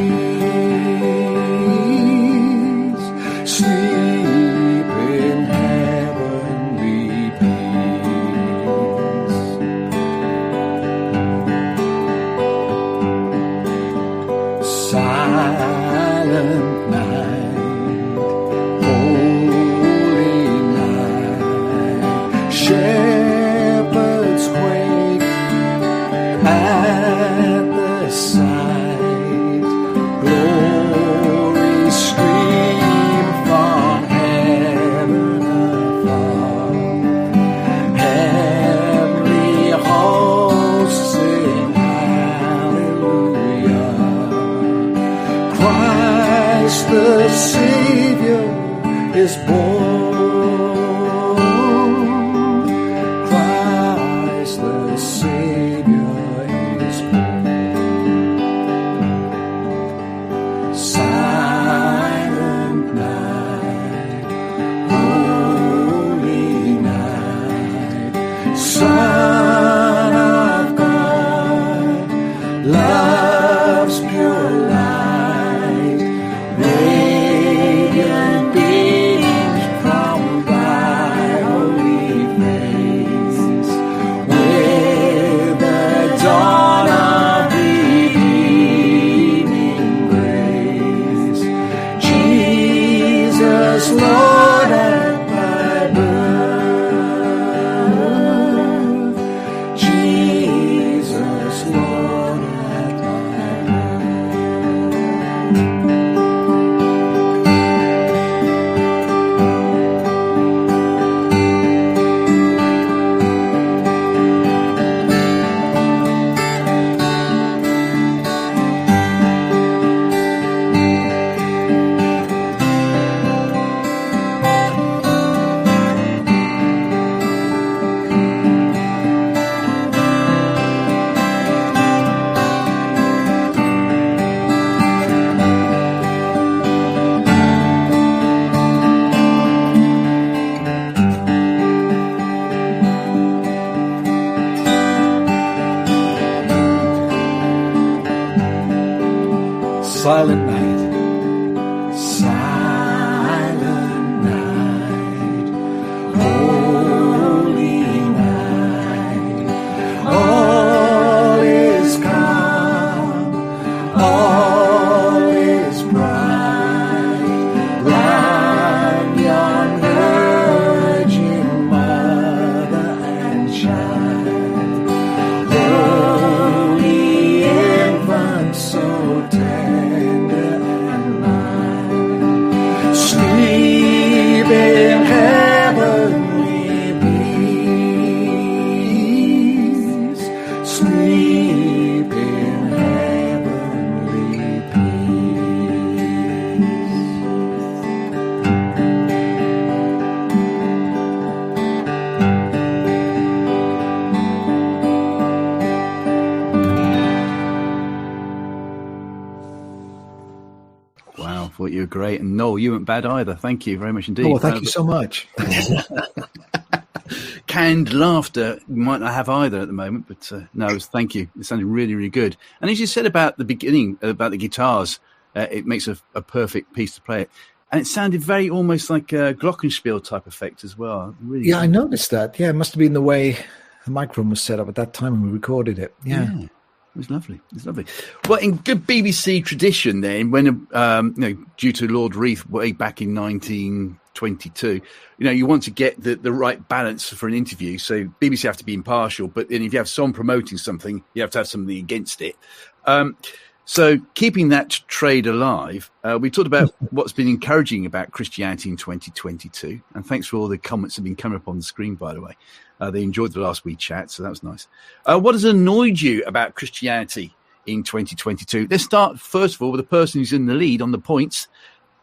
sleep in heavenly peace. Silent night, holy night, shepherds quake at the sight, glory scream from heaven above, heavenly hosts sing hallelujah, Christ the Savior is born, Christ the Savior is born. Silent night, holy night, Son of God, love's pure light, radiant beams from thy holy face, with the dawn of evening grace. Jesus, Lord, at thy birth, Jesus, Lord, at thy Silent night, silent night, holy night, all is calm, all is bright, round yon virgin mother and child, holy infant, so tender thought you were great. And Noel, you weren't bad either. Thank you very much indeed. Oh, thank you so much. Canned laughter might not have either at the moment, but no, thank you. It sounded really, really good. And as you said about the beginning, about the guitars, it makes a perfect piece to play it. And it sounded very almost like a glockenspiel type effect as well. Really I noticed that. Yeah, it must have been the way the microphone was set up at that time when we recorded it. Yeah. It was lovely. It was lovely. Well, in good BBC tradition then, when, due to Lord Reith way back in 1922, you want to get the right balance for an interview. So BBC have to be impartial, but then if you have someone promoting something, you have to have something against it. So keeping that trade alive, we talked about what's been encouraging about Christianity in 2022. And thanks for all the comments that have been coming up on the screen, by the way. They enjoyed the last wee chat, so that was nice. What has annoyed you about Christianity in 2022? Let's start, first of all, with the person who's in the lead on the points,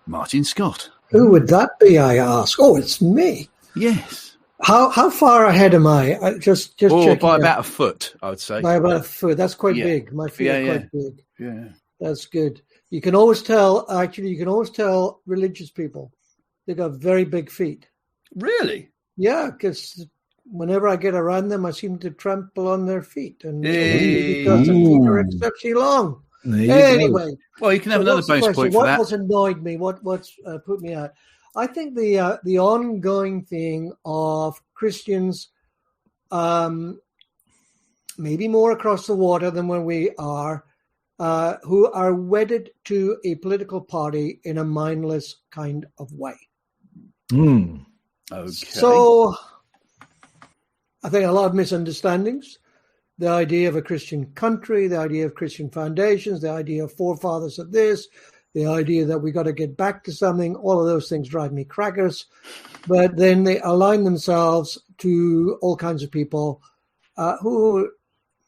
Martin Scott. Who would that be, I ask? Oh, it's me. Yes. How far ahead am I? Just by about a foot, I would say. By about a foot. That's quite big. My feet are quite big. Yeah. That's good. You can always tell religious people. They've got very big feet. Really? Yeah, because whenever I get around them, I seem to trample on their feet. And because their feet are exceptionally long. Anyway. Well, you can have another bonus point for that. What's annoyed me? What's put me out? I think the ongoing thing of Christians, maybe more across the water than where we are, who are wedded to a political party in a mindless kind of way. Okay. So I think a lot of misunderstandings. The idea of a Christian country, the idea of Christian foundations, the idea of forefathers of this, the idea that we got to get back to something, all of those things drive me crackers. But then they align themselves to all kinds of people who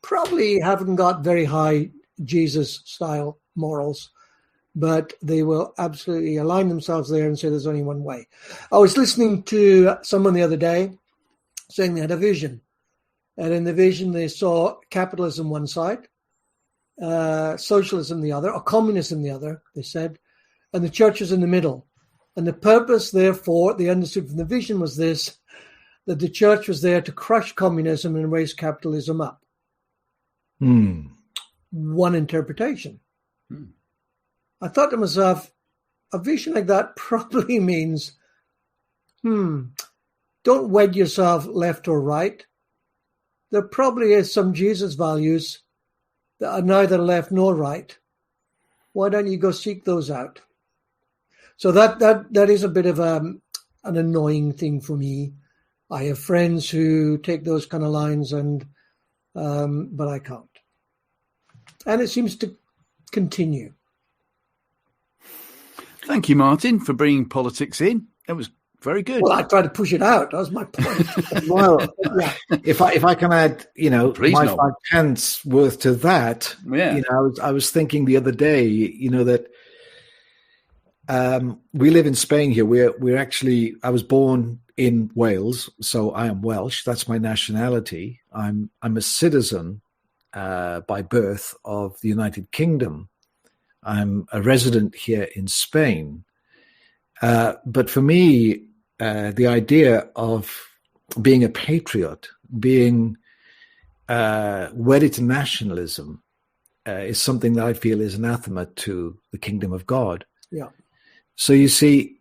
probably haven't got very high Jesus-style morals, but they will absolutely align themselves there and say there's only one way. I was listening to someone the other day saying they had a vision. And in the vision, they saw capitalism one side, socialism the other, or communism the other, they said, and the church was in the middle. And the purpose, therefore, they understood from the vision was this, that the church was there to crush communism and raise capitalism up. One interpretation. I thought to myself, a vision like that probably means, don't wed yourself left or right. There probably is some Jesus values that are neither left nor right. Why don't you go seek those out? So that is a bit of an annoying thing for me. I have friends who take those kind of lines, but I can't. And it seems to continue. Thank you, Martin, for bringing politics in. That was very good. Well, I tried to push it out. That was my point. Well, if I can add, my 5 pence worth to that. Yeah. I was thinking the other day, that we live in Spain here. We're actually. I was born in Wales, so I am Welsh. That's my nationality. I'm a citizen by birth of the United Kingdom. I'm a resident here in Spain. But for me, the idea of being a patriot, being wedded to nationalism, is something that I feel is anathema to the kingdom of God. Yeah. So you see,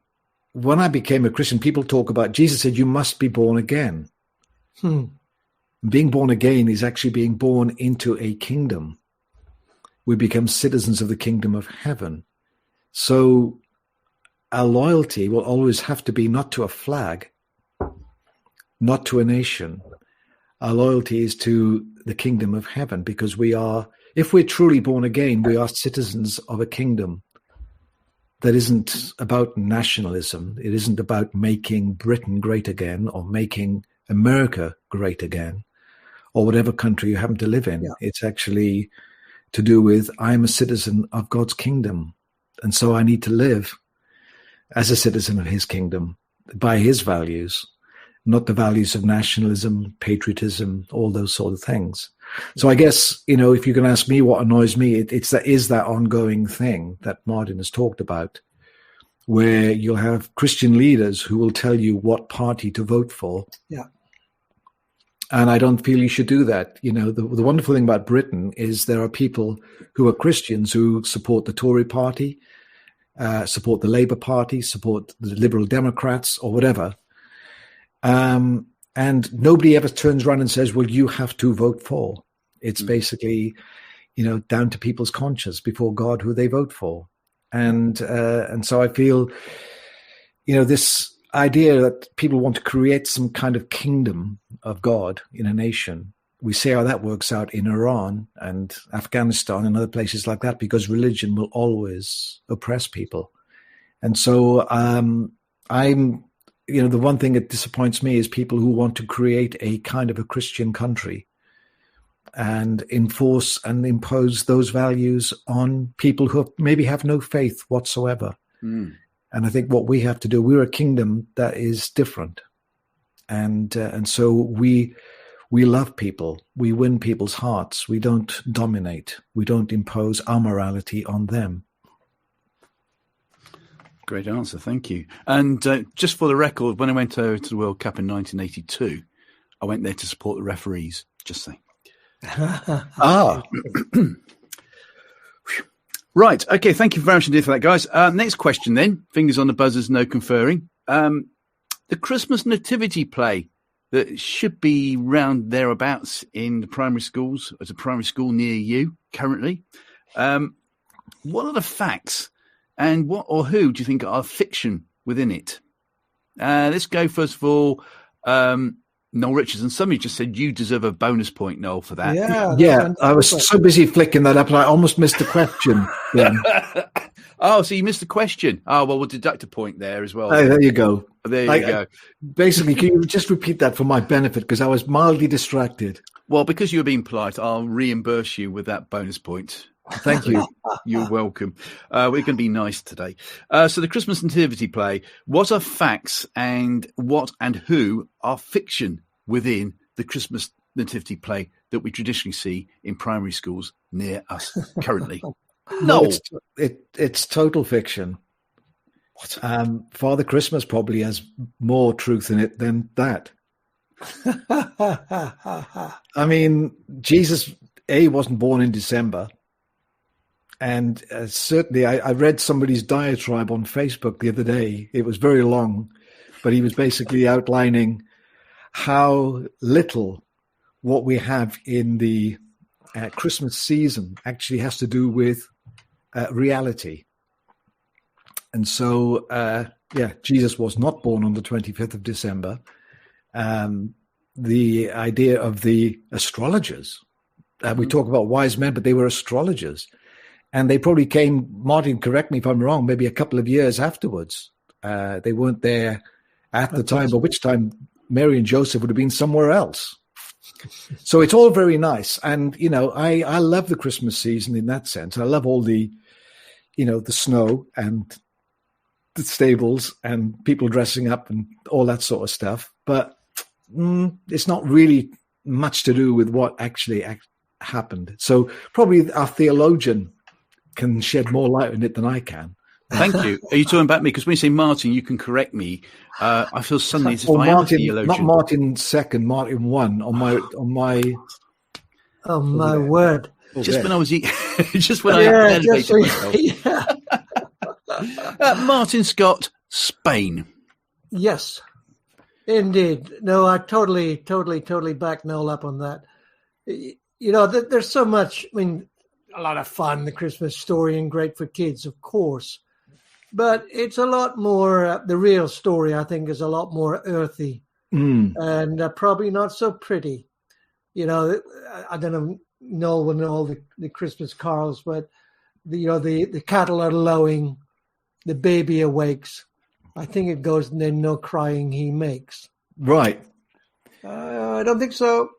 when I became a Christian, people talk about, Jesus said, you must be born again. Being born again is actually being born into a kingdom. We become citizens of the kingdom of heaven. So our loyalty will always have to be not to a flag, not to a nation. Our loyalty is to the kingdom of heaven, because if we're truly born again, we are citizens of a kingdom that isn't about nationalism. It isn't about making Britain great again or making America great again or whatever country you happen to live in. Yeah. It's actually to do with, I'm a citizen of God's kingdom. And so I need to live as a citizen of his kingdom by his values, not the values of nationalism, patriotism, all those sort of things. So I guess, if you can ask me what annoys me, it's that ongoing thing that Martin has talked about, where you'll have Christian leaders who will tell you what party to vote for. Yeah. And I don't feel you should do that. You know, the wonderful thing about Britain is there are people who are Christians who support the Tory party, support the Labour Party, support the Liberal Democrats or whatever. And nobody ever turns around and says, well, you have to vote for. It's basically, you know, down to people's conscience before God who they vote for. And so I feel, you know, this idea that people want to create some kind of kingdom of God in a nation. We see how that works out in Iran and Afghanistan and other places like that, because religion will always oppress people. And so you know, the one thing that disappoints me is people who want to create a kind of a Christian country and enforce and impose those values on people who maybe have no faith whatsoever. And I think what we have to do, we're a kingdom that is different. And so we love people. We win people's hearts. We don't dominate. We don't impose our morality on them. Great answer. Thank you. And just for the record, when I went over to the World Cup in 1982, I went there to support the referees, just saying. Right. Okay. Thank you very much indeed for that, guys. Next question then. Fingers on the buzzers, no conferring. The Christmas nativity play that should be round thereabouts in the primary schools, at a primary school near you currently. What are the facts and what or who do you think are fiction within it? Let's go first of all, Noel Richards. And somebody just said you deserve a bonus point, Noel, for that. Yeah. I was so busy flicking that up and I almost missed the question. Then. Oh, so you missed the question. Oh, well, we'll deduct a point there as well. Hey, there you go. There you go. Basically, can you just repeat that for my benefit? Because I was mildly distracted. Well, because you were being polite, I'll reimburse you with that bonus point. Thank you. You're welcome. We're going to be nice today. So the Christmas nativity play, what are facts and what and who are fiction within the Christmas nativity play that we traditionally see in primary schools near us currently? No, it's total fiction. Father Christmas probably has more truth in it than that. I mean, Jesus, wasn't born in December. And certainly I read somebody's diatribe on Facebook the other day. It was very long, but he was basically outlining how little what we have in the Christmas season actually has to do with reality. And so, Jesus was not born on the 25th of December. The idea of the astrologers, we talk about wise men, but they were astrologers. And they probably came, Martin, correct me if I'm wrong, maybe a couple of years afterwards. They weren't there at the time, by which time Mary and Joseph would have been somewhere else. So it's all very nice. And, you know, I love the Christmas season in that sense. I love all the, you know, the snow and the stables and people dressing up and all that sort of stuff. But it's not really much to do with what actually happened. So probably our theologian can shed more light on it than I can. Thank you. Are you talking about me? Because when you say Martin, you can correct me. I feel suddenly as if I am a theologian. Not Martin second, Martin one on my. Oh my word! Just when I was, just when I elevated myself. Martin Scott, Spain. Yes, indeed. No, I totally back Noel up on that. You know, there's so much. I mean, a lot of fun, the Christmas story, and great for kids, of course. But it's a lot more, the real story, I think, is a lot more earthy and probably not so pretty. You know, I don't know when all the Christmas carols, but, the cattle are lowing, the baby awakes. I think it goes, and then no crying he makes. Right. I don't think so.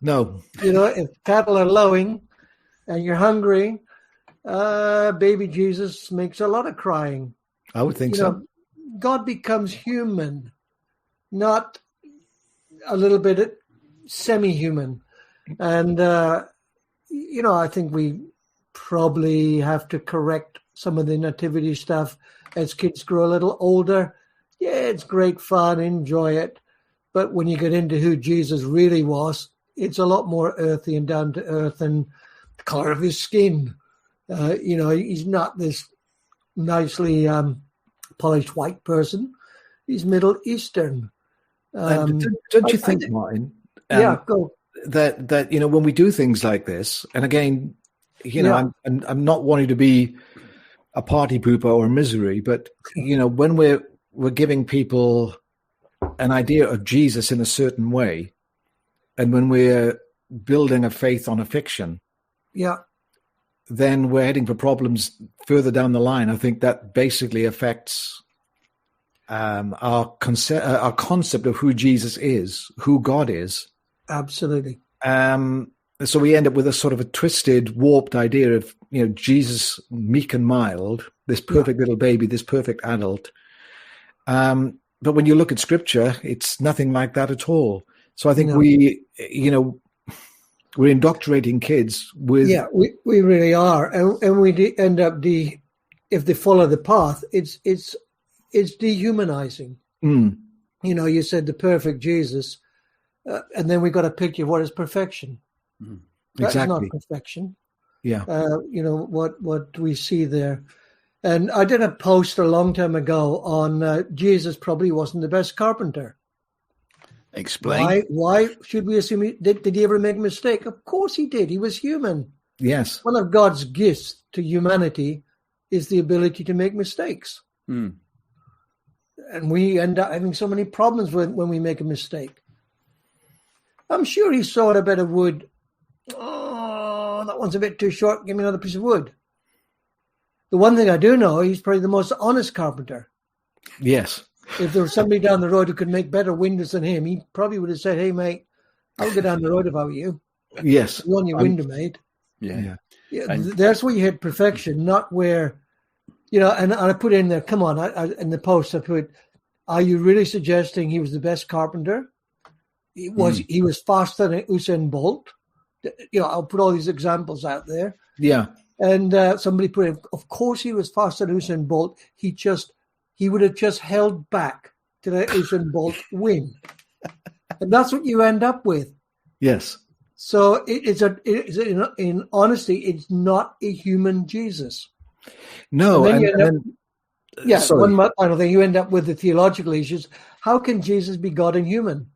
No. You know, if cattle are lowing and you're hungry, baby Jesus makes a lot of crying. I would think so. God becomes human, not a little bit semi-human. And, I think we probably have to correct some of the nativity stuff as kids grow a little older. Yeah, it's great fun, enjoy it. But when you get into who Jesus really was, it's a lot more earthy and down to earth, and the color of his skin. He's not this nicely polished white person. He's Middle Eastern. Don't you think, Martin? Go. That when we do things like this, and again, I'm not wanting to be a party pooper or a misery, but when we're giving people an idea of Jesus in a certain way, and when we're building a faith on a fiction, then we're heading for problems further down the line. I think that basically affects our concept of who Jesus is, who God is. Absolutely. So we end up with a sort of a twisted, warped idea of Jesus, meek and mild, this perfect little baby, this perfect adult. But when you look at Scripture, it's nothing like that at all. So I think we're indoctrinating kids with. Yeah, we really are, and we end up if they follow the path, it's dehumanizing. You said the perfect Jesus, and then we got a picture of what is perfection. That's exactly. not perfection. Yeah. What we see there. And I did a post a long time ago on Jesus probably wasn't the best carpenter. Explain. Why should we assume did he ever make a mistake? Of course he did. He was human. Yes. One of God's gifts to humanity is the ability to make mistakes. And we end up having so many problems when we make a mistake. I'm sure he sawed a bit of wood. Oh, that one's a bit too short. Give me another piece of wood. The one thing I do know, he's probably the most honest carpenter. Yes. If there was somebody down the road who could make better windows than him, he probably would have said, "Hey, mate, I'll go down the road if I were you." Yes. You want your window made. Yeah. That's where you hit perfection, not where, and I put in there, come on, I in the post I put, are you really suggesting he was the best carpenter? He was faster than Usain Bolt. I'll put all these examples out there. Yeah. And somebody put in, of course he was faster than Usain Bolt. He would have just held back to let Usain Bolt win. And that's what you end up with. Yes. So in honesty, it's not a human Jesus. No. One final thing, you end up with the theological issues. How can Jesus be God and human?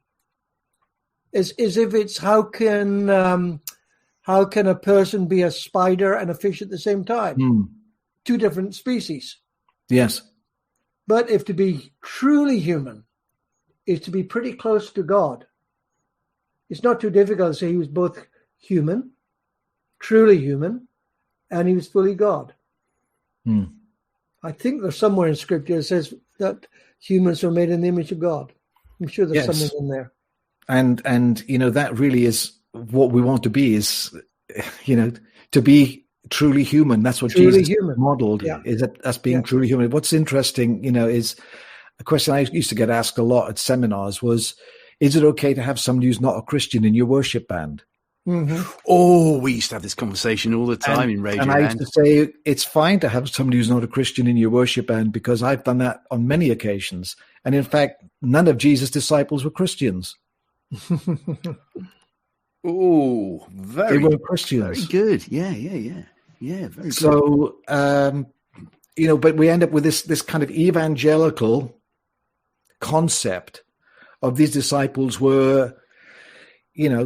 As if it's how can a person be a spider and a fish at the same time? Two different species. Yes. But if to be truly human is to be pretty close to God, it's not too difficult to say he was both human, truly human, and he was fully God. I think there's somewhere in Scripture that says that humans are made in the image of God. I'm sure there's something in there. And that really is what we want to be, is to be truly human. That's what truly Jesus modeled, is that us being truly human. What's interesting, is a question I used to get asked a lot at seminars was, is it okay to have somebody who's not a Christian in your worship band? Oh, we used to have this conversation all the time in Radio And I used to say, it's fine to have somebody who's not a Christian in your worship band, because I've done that on many occasions. And in fact, none of Jesus' disciples were Christians. Oh, they were Christians. Very good. Yeah, very good. So, but we end up with this kind of evangelical concept of these disciples were,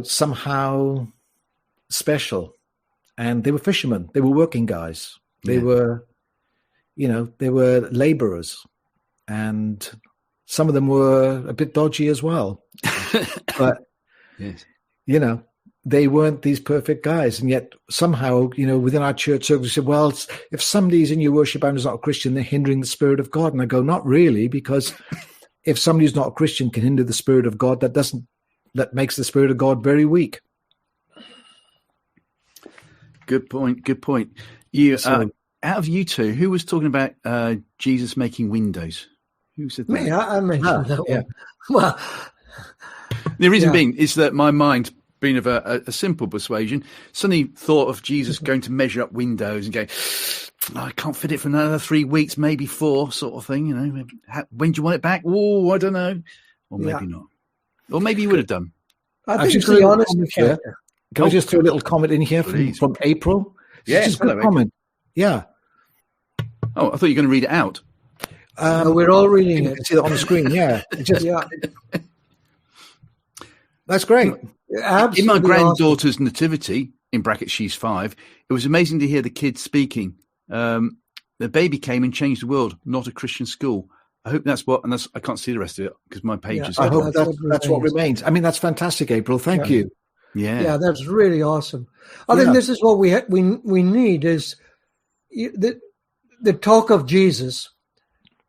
somehow special, and they were fishermen. They were working guys. They were, they were laborers, and some of them were a bit dodgy as well. But, they weren't these perfect guys. And yet somehow, within our church circles, we said, well, if somebody's in your worship band who's not a Christian, they're hindering the Spirit of God. And I go, not really, because if somebody who's not a Christian can hinder the Spirit of God, that makes the Spirit of God very weak. Good point. You, out of you two, who was talking about Jesus making windows? Who said that? Me, I mentioned that one. Well, the reason being is that my mind, being of a simple persuasion, suddenly thought of Jesus going to measure up windows and going, I can't fit it for another 3 weeks, maybe 4, sort of thing. When do you want it back? Oh, I don't know. Or maybe not. Or maybe you would have done. I think it's the honest here. Can I just throw a little comment in here from April? Yeah, just a comment. Yeah. Oh, I thought you were going to read it out. We're all reading it. You can see that on the screen. Yeah. That's great. Absolutely. In my granddaughter's nativity, in brackets, she's 5, it was amazing to hear the kids speaking. The baby came and changed the world, not a Christian school. I hope that's what, and I can't see the rest of it because my page is. I hope that's what remains. I mean, that's fantastic, April. Thank you. Yeah, that's really awesome. I think this is what we need is the talk of Jesus,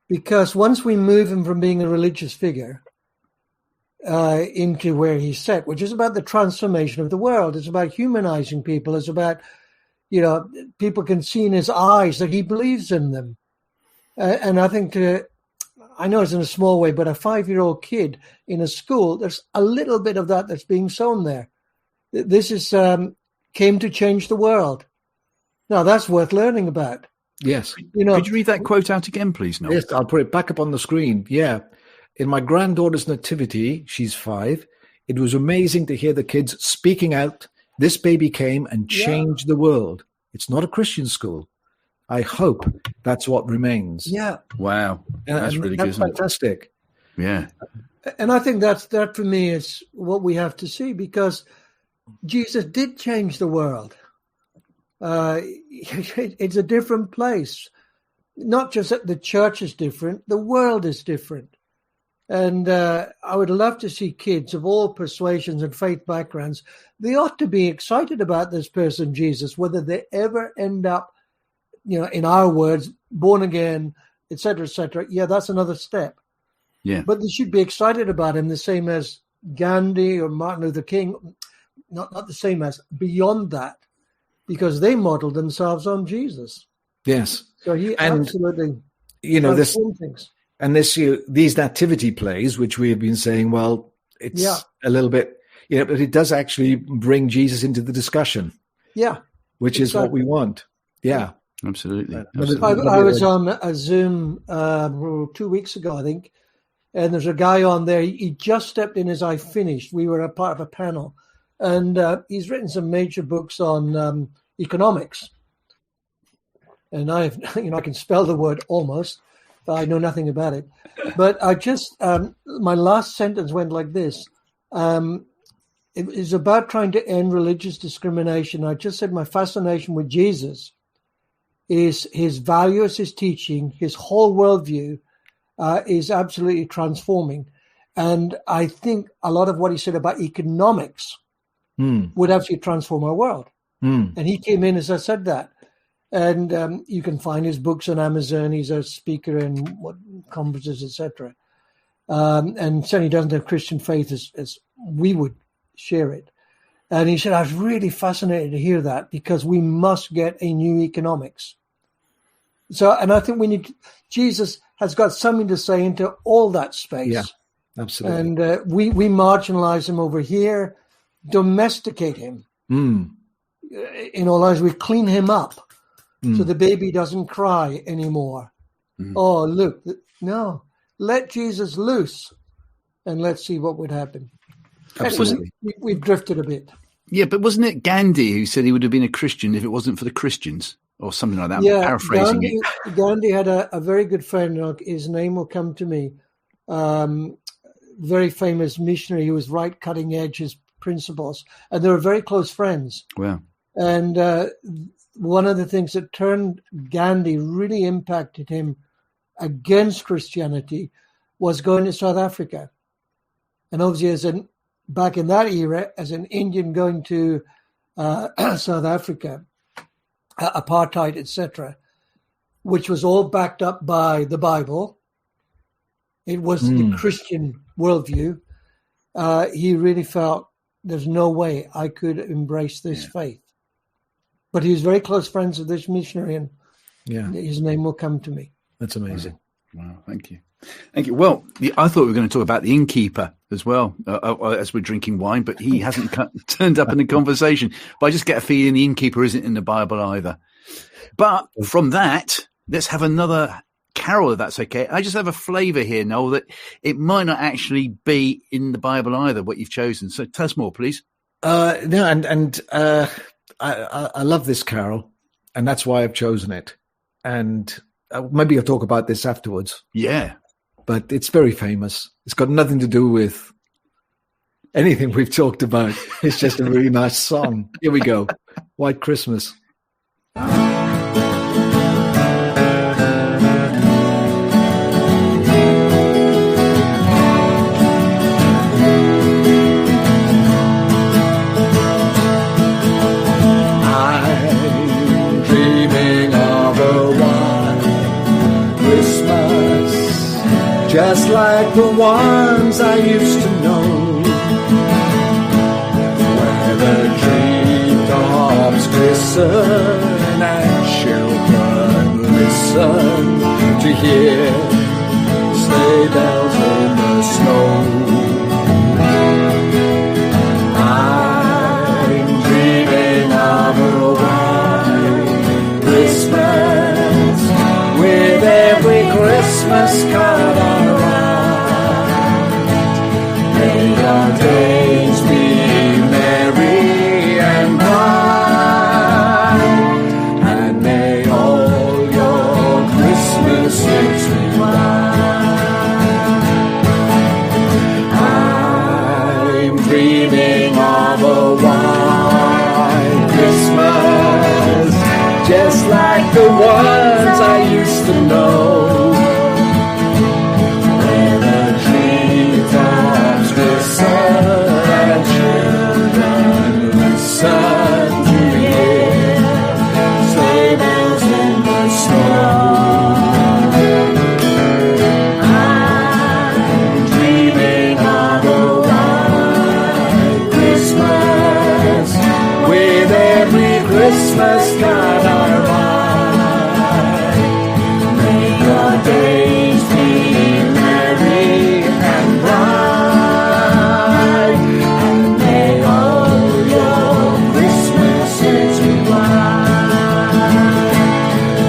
because once we move him from being a religious figure into where he's set, which is about the transformation of the world, it's about humanizing people, it's about people can see in his eyes that he believes in them, and I think. I know it's in a small way, but a 5-year-old kid in a school, there's a little bit of that's being sown there. This is came to change the world. Now, that's worth learning about. Yes. Could you read that quote out again, please, Noel? Yes, I'll put it back up on the screen. Yeah. In my granddaughter's nativity, she's 5, it was amazing to hear the kids speaking out, "This baby came and changed the world." It's not a Christian school. I hope that's what remains. Yeah. Wow. That's really good. That's fantastic. Yeah. And I think that for me is what we have to see, because Jesus did change the world. It's a different place. Not just that the church is different, the world is different. And I would love to see kids of all persuasions and faith backgrounds. They ought to be excited about this person, Jesus, whether they ever end up, in our words, born again, et cetera, that's another step. Yeah. But they should be excited about him the same as Gandhi or Martin Luther King, not the same as, beyond that, because they modeled themselves on Jesus. Yes. So he absolutely transformed things. And these nativity plays, which we have been saying, well, it's a little bit, but it does actually bring Jesus into the discussion. Yeah. Which is what we want. Yeah. Absolutely. I was on a Zoom 2 weeks ago, I think, and there's a guy on there. He just stepped in as I finished. We were a part of a panel, and he's written some major books on economics. And I can spell the word almost, but I know nothing about it. But I just my last sentence went like this. It is about trying to end religious discrimination. I just said my fascination with Jesus is his values, his teaching, his whole worldview is absolutely transforming. And I think a lot of what he said about economics would actually transform our world. And he came in as I said that. And you can find his books on Amazon. He's a speaker in conferences, etc. And certainly doesn't have Christian faith as we would share it. And he said, I was really fascinated to hear that, because we must get a new economics. And I think Jesus has got something to say into all that space. Yeah, absolutely. And we marginalize him over here, domesticate him. In all lives, we clean him up so the baby doesn't cry anymore. Oh, look, no, let Jesus loose and let's see what would happen. Absolutely. We've drifted a bit. Yeah, but wasn't it Gandhi who said he would have been a Christian if it wasn't for the Christians, or something like that? I'm paraphrasing it. Gandhi had a very good friend. His name will come to me. Very famous missionary who was right cutting edge his principles, and they were very close friends. Wow. And one of the things that turned Gandhi, really impacted him against Christianity, was going to South Africa. And obviously, back in that era, as an Indian going to South Africa, apartheid, etc., which was all backed up by the Bible. It was the Christian worldview. He really felt there's no way I could embrace this faith. But he was very close friends with this missionary, and his name will come to me. That's amazing. Wow, thank you. Thank you. Well, I thought we were going to talk about the innkeeper as well, as we're drinking wine, but he hasn't turned up in the conversation. But I just get a feeling the innkeeper isn't in the Bible either. But from that, let's have another carol, if that's okay. I just have a flavour here, Noel, that it might not actually be in the Bible either, what you've chosen. So tell us more, please. I love this carol, and that's why I've chosen it. And maybe I'll talk about this afterwards. Yeah. But it's very famous. It's got nothing to do with anything we've talked about. It's just a really nice song. Here we go. White Christmas. Just like the ones I used to know, where the treetops glisten and children listen to hear sleigh bells in the snow. I'm dreaming of a white Christmas with every Christmas card on. Your days be merry and bright, and may all your Christmases be white. I'm dreaming of a white Christmas, just like the ones I used to know. Christmas card I write. May your days be merry and bright, and may all your Christmases be white.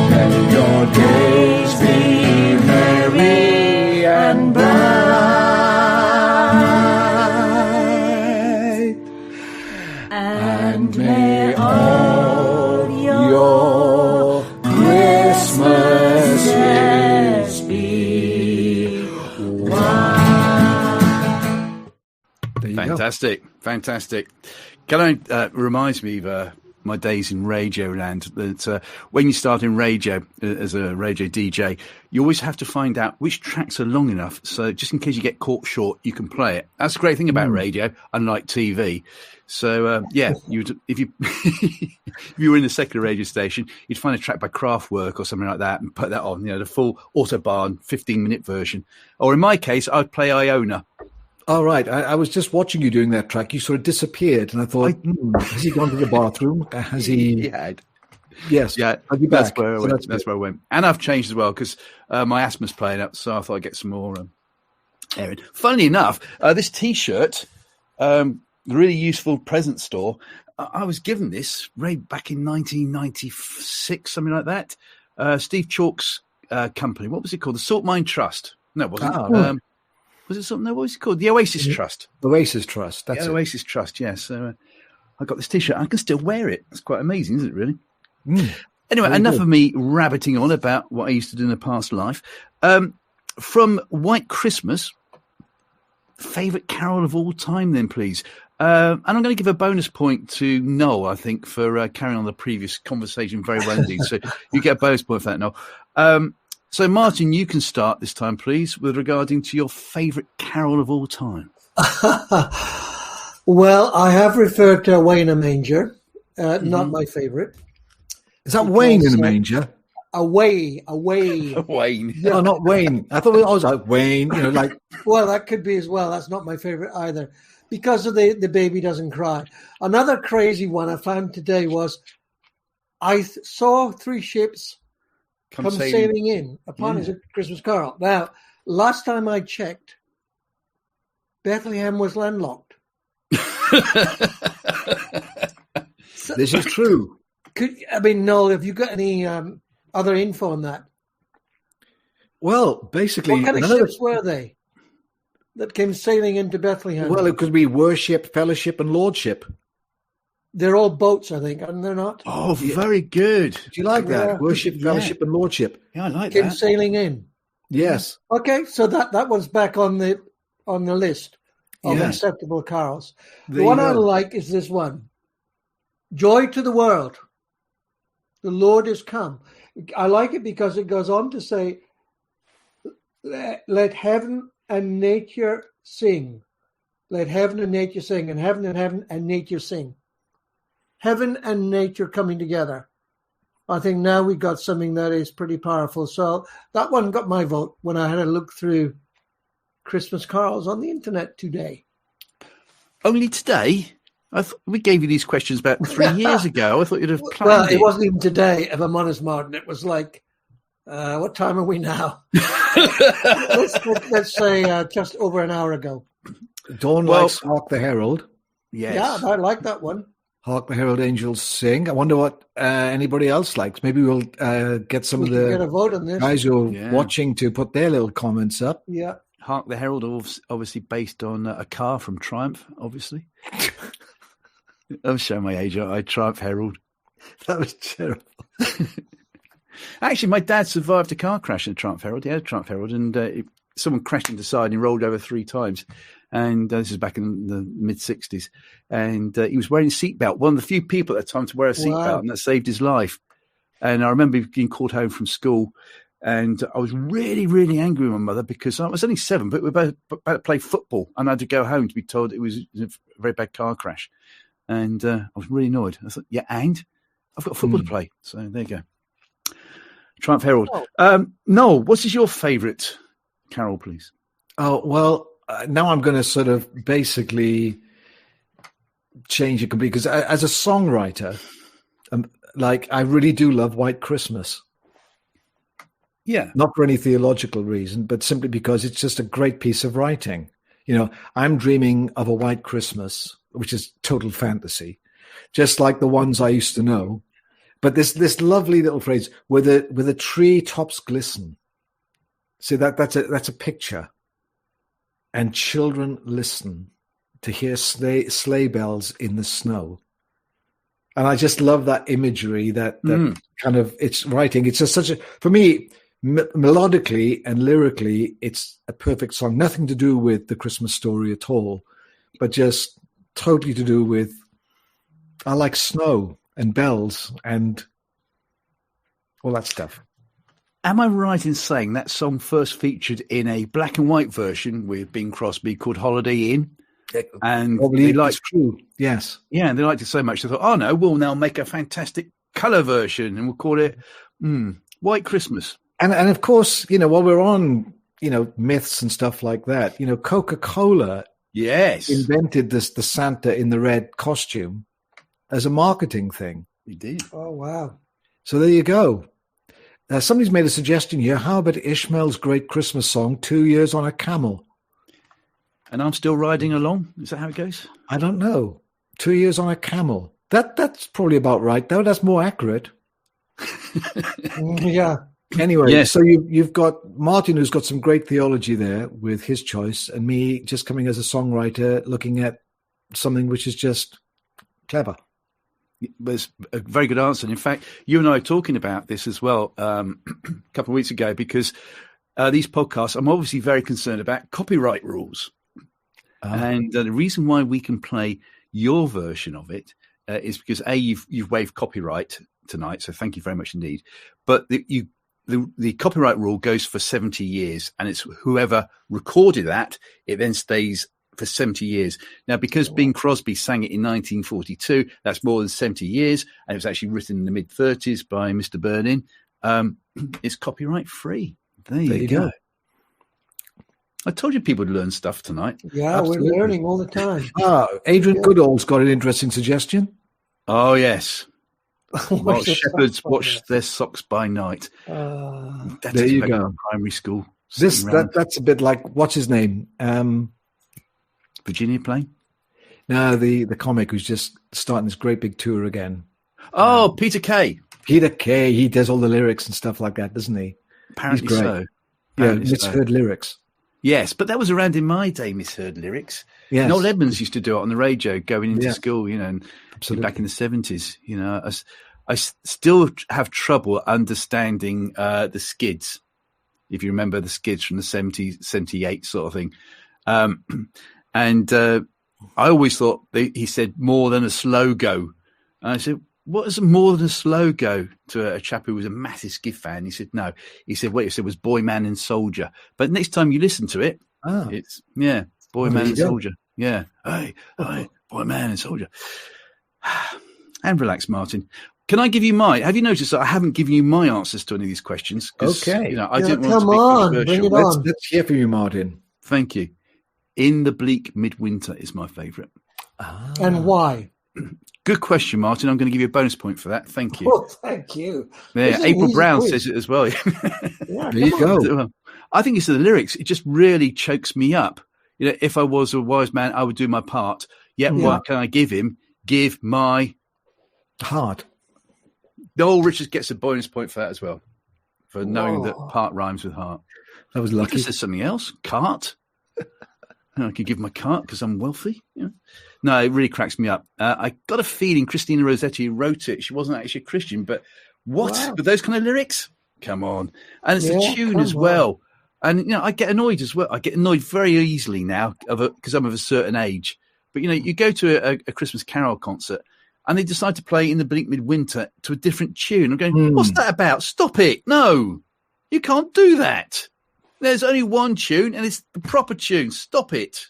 May your days be merry and bright, and may all your Christmases be white. There you Fantastic. go. Fantastic. Reminds me of my days in radio land, that when you start in radio as a radio DJ, you always have to find out which tracks are long enough, so just in case you get caught short, you can play it. That's the great thing about radio, unlike TV. So if you if you were in a secular radio station, you'd find a track by Kraftwerk or something like that and put that on, the full Autobahn 15-minute version. Or in my case, I'd play Iona. All right. I was just watching you doing that track. You sort of disappeared, and I thought, has he gone to the bathroom? Has he? He had. Yes. Yeah, I'll be that's back. where I So went. That's where I went. And I've changed as well because my asthma's playing up, so I thought I'd get some more air. Funnily enough, this T-shirt, really useful present store. I was given this back in 1996, something like that. Steve Chalk's company. What was it called? The Salt Mine Trust. No, it wasn't. Was it something? No, what was it called? The Oasis Trust. Oasis Trust. That's the Oasis Trust. Yes. So I got this T-shirt. I can still wear it. It's quite amazing, isn't it? Really. Anyway, enough of me rabbiting on about what I used to do in a past life. From White Christmas, favourite carol of all time, then, please. And I'm going to give a bonus point to Noel, I think, for carrying on the previous conversation very well indeed. So you get a bonus point for that, Noel. So, Martin, you can start this time, please, with regarding to your favourite carol of all time. Well, I have referred to Away in a Manger, not my favourite. Is that Wayne in a manger? Away. Wayne. No, not Wayne. I thought I was like Wayne, like. Well, that could be as well. That's not my favourite either, because of the baby doesn't cry. Another crazy one I found today was I saw three ships come sailing in upon his Christmas carol. Now, last time I checked, Bethlehem was landlocked. This is true. Noel, have you got any other info on that? Well, basically, What kind of ships were they that came sailing into Bethlehem? Well, it could be worship, fellowship, and lordship. They're all boats, I think, and they're not. Oh, very good. Do you like that? Yeah. Worship, fellowship, and lordship. Yeah, I like Came that. sailing in. Yes. Okay, so that one's back on the list of Yeah. acceptable carols. There The you one I go. like is this one. Joy to the world. The Lord is come. I like it because it goes on to say, let heaven and nature sing. Let heaven and nature sing, and heaven and nature sing. Heaven and nature coming together. I think now we got something that is pretty powerful. So that one got my vote when I had a look through Christmas carols on the internet today. Only today? We gave you these questions about 3 years ago. I thought you'd have planned Well, it wasn't even today, if I'm honest, Martin. It was like, what time are we now? let's say just over an hour ago. Dawn likes Hark the Herald. Yes. Yeah, I like that one. Hark the Herald Angels Sing. I wonder what anybody else likes. Maybe we'll get some We of can the get a vote on this. guys who are Yeah. watching to put their little comments up. Yeah. Hark the Herald, obviously based on a car from Triumph, obviously. I'm showing my age. I Triumph Herald. That was terrible. Actually, my dad survived a car crash in a Triumph Herald. He had a Triumph Herald, and someone crashed into the side and he rolled over 3 times. And this is back in the mid-'60s. And he was wearing a seatbelt, one of the few people at the time to wear a seatbelt, Wow. and that saved his life. And I remember being called home from school, and I was really, really angry with my mother because I was only 7, but we were about to play football, and I had to go home to be told it was a very bad car crash. And I was really annoyed. I thought, yeah, and I've got football to play. So there you go. Triumph Herald. Noel, what is your favourite carol, please? Oh, well, now I'm going to sort of basically change it because as a songwriter, I really do love White Christmas. Yeah. Not for any theological reason, but simply because it's just a great piece of writing. You know, I'm dreaming of a white Christmas, which is total fantasy, just like the ones I used to know. But this lovely little phrase, where the tree tops glisten. See, that's a picture. And children listen to hear sleigh bells in the snow. And I just love that imagery, that kind of, it's writing. It's just for me, melodically and lyrically, it's a perfect song. Nothing to do with the Christmas story at all, but just totally to do with, I like snow and bells and all that stuff. Am I right in saying that song first featured in a black and white version with Bing Crosby called Holiday Inn? And Probably they liked, true. Yes. yeah, they liked it so much they thought, oh no, we'll now make a fantastic colour version and we'll call it White Christmas. And of course, you know, while we're on, you know, myths and stuff like that, you know, Coca-Cola Yes, invented the Santa in the red costume as a marketing thing. we did. Oh, wow. So there you go. Somebody's made a suggestion here. How about Ishmael's great Christmas song, 2 Years on a Camel? And I'm still riding along. Is that how it goes? I don't know. 2 Years on a Camel. That's probably about right, though. That's more accurate. Yeah. Anyway, Yes. So you've got Martin, who's got some great theology there with his choice, and me just coming as a songwriter, looking at something which is just clever. That's a very good answer. And in fact, you and I were talking about this as well a couple of weeks ago because these podcasts, I'm obviously very concerned about copyright rules. And the reason why we can play your version of it is because you've waived copyright tonight, so thank you very much indeed. But the copyright rule goes for 70 years, and it's whoever recorded that, it then stays for 70 years. Now, because Bing Crosby sang it in 1942, that's more than 70 years, and it was actually written in the mid-30s by Mr. Burnin. It's copyright free. There you go. I told you people would learn stuff tonight. Yeah, Absolutely. We're learning all the time. Adrian Goodall's got an interesting suggestion. Oh, yes. While Watch the shepherds socks by watch night. their socks by night. That There you go. Primary school. That's a bit like, what's his name? Virginia playing? No, the comic who's just starting this great big tour again. Oh, Peter Kay. Peter Kay, he does all the lyrics and stuff like that, doesn't he? Apparently He's great. so. Yeah, Apparently misheard lyrics. Yes, but that was around in my day, misheard lyrics. Yes. Noel Edmonds used to do it on the radio going into Yes. school, and Absolutely. back in the 70s. I still have trouble understanding the skids, if you remember the skids from the 70s, 78 sort of thing. I always thought he said more than a slow go. And I said, what is more than a slow go, to a chap who was a massive Skid fan? He said, no. He said, what he said was boy, man and soldier. But next time you listen to it, it's, boy, man and soldier. Yeah. Hey, boy, man and soldier. And relax, Martin. Can I give you have you noticed that I haven't given you my answers to any of these questions? Okay. I didn't want to come be on, controversial. bring it on. Let's hear from you, Martin. Thank you. In the Bleak Midwinter is my favourite. And why? Good question, Martin. I'm going to give you a bonus point for that. Thank you. Oh, thank you. Yeah, This is April easy Brown quiz. says it as well. Yeah, There you come on. go. I think it's the lyrics. It just really chokes me up. If I was a wise man, I would do my part. Yet, what can I give him? Give my Heart. Noel Richards gets a bonus point for that as well, for knowing that part rhymes with heart. That was I lucky. guess there's something else. Cart. I could give my cart because I'm wealthy. No, it really cracks me up. I got a feeling Christina Rossetti wrote it. She wasn't actually a Christian, but what? Wow. With those kind of lyrics? Come on. And it's the tune come as well. And, I get annoyed as well. I get annoyed very easily now because I'm of a certain age. But, you go to a Christmas Carol concert and they decide to play In the Bleak Midwinter to a different tune. I'm going, what's that about? Stop it. No, you can't do that. There's only one tune, and it's the proper tune. Stop it.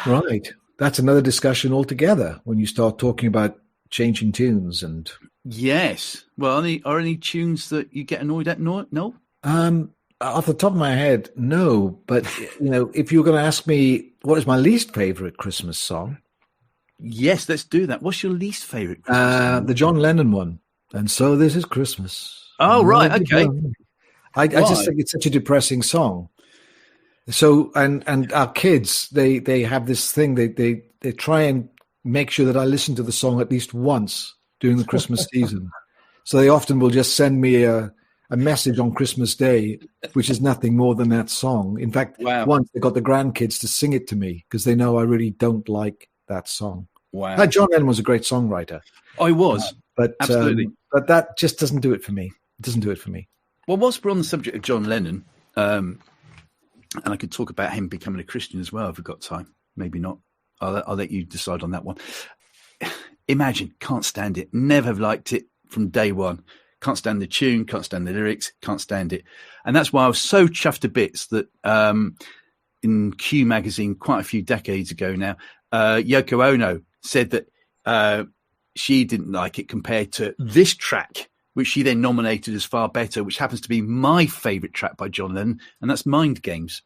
Right. That's another discussion altogether when you start talking about changing tunes and. Yes. Well, are any tunes that you get annoyed at? No. Off the top of my head, no. But if you were going to ask me what is my least favorite Christmas song, yes, let's do that. What's your least favorite Christmas song? the John Lennon one. And so this is Christmas. Oh, right. Okay. I just think it's such a depressing song. So, and our kids, they have this thing. They try and make sure that I listen to the song at least once during the Christmas season. So they often will just send me a message on Christmas Day, which is nothing more than that song. In fact, once they got the grandkids to sing it to me because they know I really don't like that song. Wow. John Lennon was a great songwriter. I was. But absolutely. But that just doesn't do it for me. It doesn't do it for me. Well, whilst we're on the subject of John Lennon, and I could talk about him becoming a Christian as well if we've got time. Maybe not. I'll let you decide on that one. Imagine, can't stand it. Never have liked it from day one. Can't stand the tune, can't stand the lyrics, can't stand it. And that's why I was so chuffed to bits that in Q magazine quite a few decades ago now, Yoko Ono said that she didn't like it compared to this track, which she then nominated as far better, which happens to be my favourite track by John Lennon, and that's Mind Games.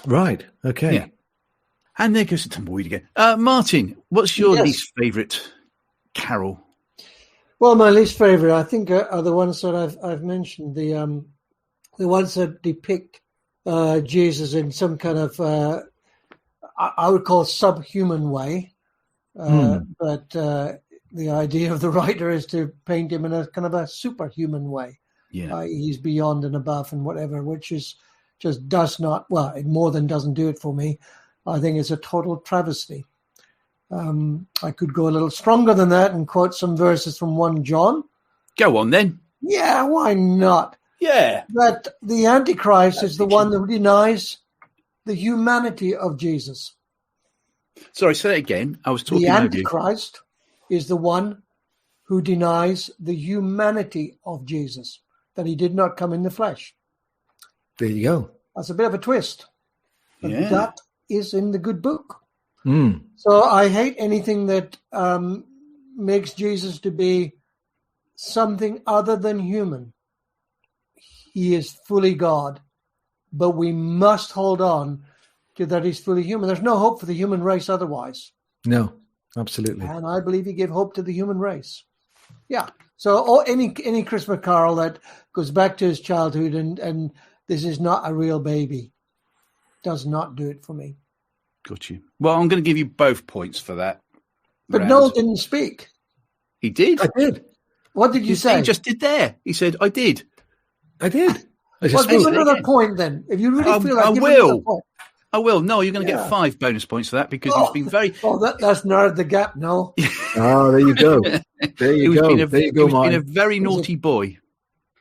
Right. Okay. Yeah. And there goes the tumbleweed again. Martin, what's your least favourite carol? Well, my least favourite, I think, are the ones that I've mentioned. The ones that depict Jesus in some kind of I would call subhuman way, but the idea of the writer is to paint him in a kind of a superhuman way. Yeah, he's beyond and above and whatever, which is just does not. Well, it more than doesn't do it for me. I think it's a total travesty. I could go a little stronger than that and quote some verses from 1 John. Go on then. Yeah, why not? Yeah. That the Antichrist is the one that denies the humanity of Jesus. Sorry, say that again. I was talking The over Antichrist is the one who denies the humanity of Jesus, that he did not come in the flesh. There you go. That's a bit of a twist. But that is in the good book. So I hate anything that makes Jesus to be something other than human. He is fully God, but we must hold on to that he's fully human. There's no hope for the human race otherwise. No, absolutely. And I believe he gave hope to the human race. Yeah. So any Christmas carol that goes back to his childhood and this is not a real baby does not do it for me. Got you. Well, I'm going to give you both points for that. But Noel didn't speak. He did. I did. What did you say? He just did there. He said, I did. I did. Well, give another point then. If you really feel like I give will. another point. I will. No, you're going to get 5 bonus points for that because he's been very... Oh, that's narrowed the gap, no. Oh, there you go. There you go. There you go, Martin. He's been a very naughty boy.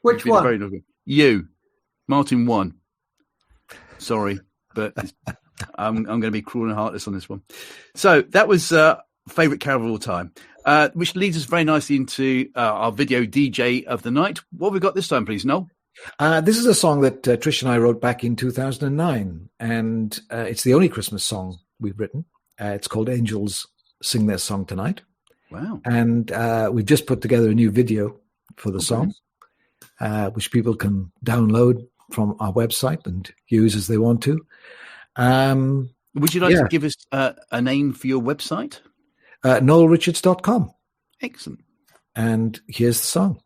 Which one? You. Martin won. Sorry, but I'm going to be cruel and heartless on this one. So that was favourite carol of all time, which leads us very nicely into our video DJ of the night. What have we got this time, please, Noel? This is a song that Trish and I wrote back in 2009, and it's the only Christmas song we've written. It's called Angels Sing Their Song Tonight. Wow. And we've just put together a new video for the song, which people can download from our website and use as they want to. Would you like to give us a name for your website? NoelRichards.com. Excellent. And here's the song.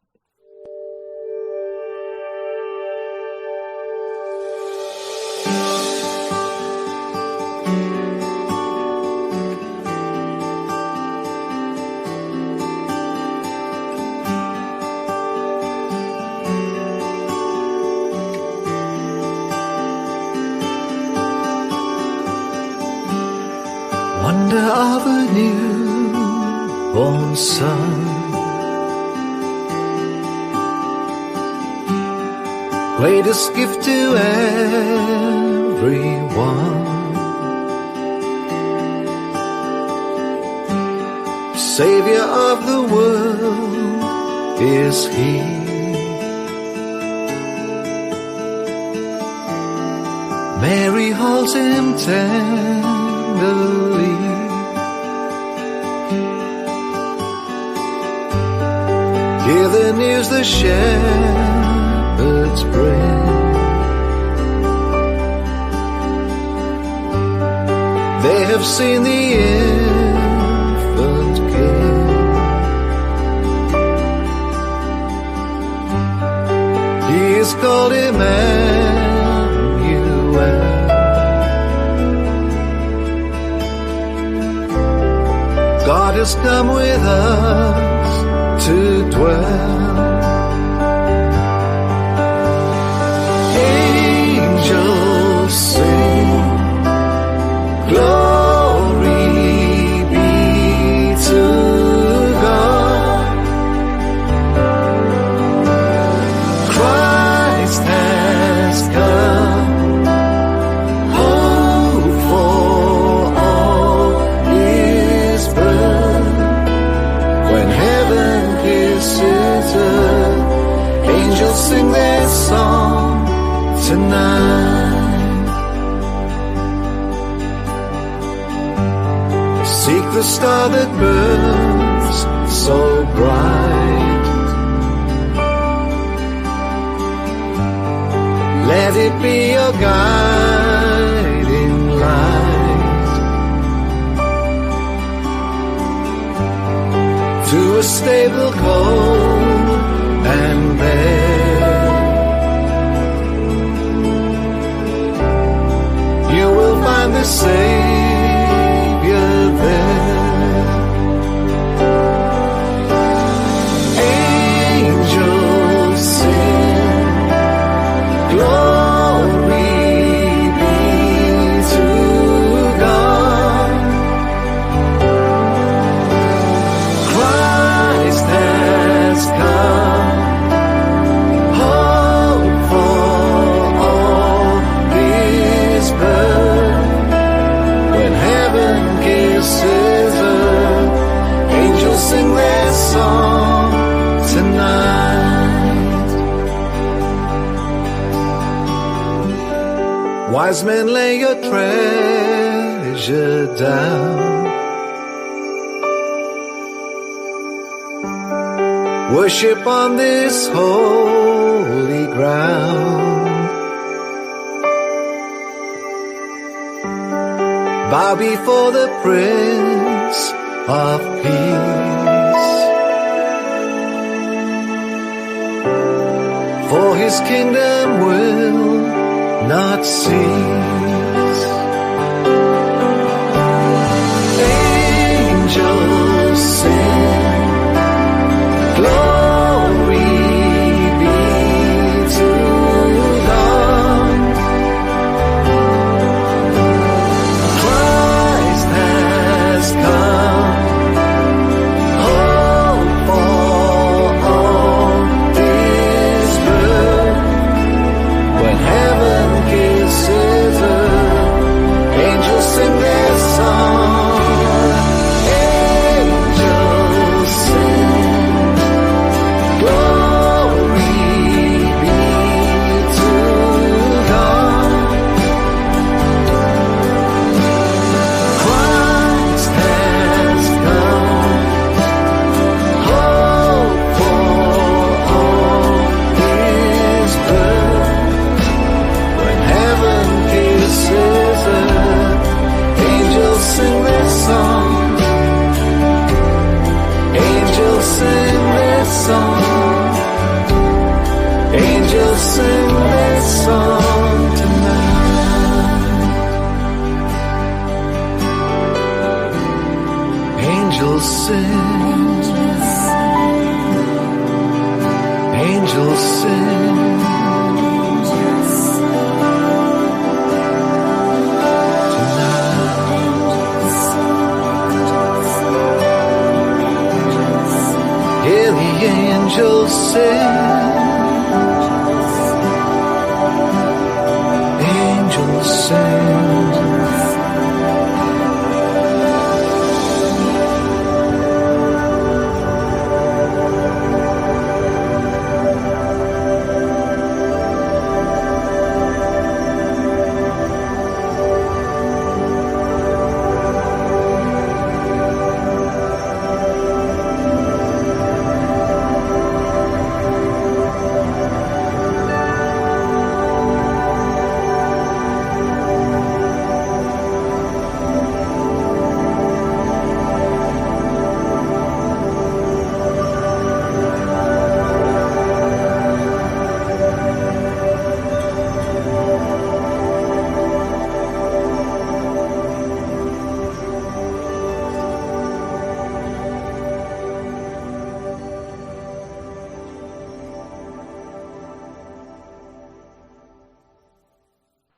Wonder of a newborn son, greatest gift to everyone, Savior of the world is He. Mary holds Him tenderly, hear the news the shepherds bring. They have seen the infant King. He is called Emmanuel. God has come with us to dwell. Angels sing, glory be to God. Christ has come, hope for all is birth. When heaven kisses earth, angels sing their song tonight. Seek the star that burns so bright, let it be your guiding light to a stable cold and bare. You will find the Savior there. Angels sing, glory be to God. Christ has come, hope for all is birth. When heaven kisses earth, angels sing their song tonight. Wise men, lay your treasure down, worship on this holy ground. Bow before the Prince of Peace, for His kingdom will not cease. Angels sing, angels sing their song tonight. Angels sing. Angels sing. Hear the angels sing. Angels sing.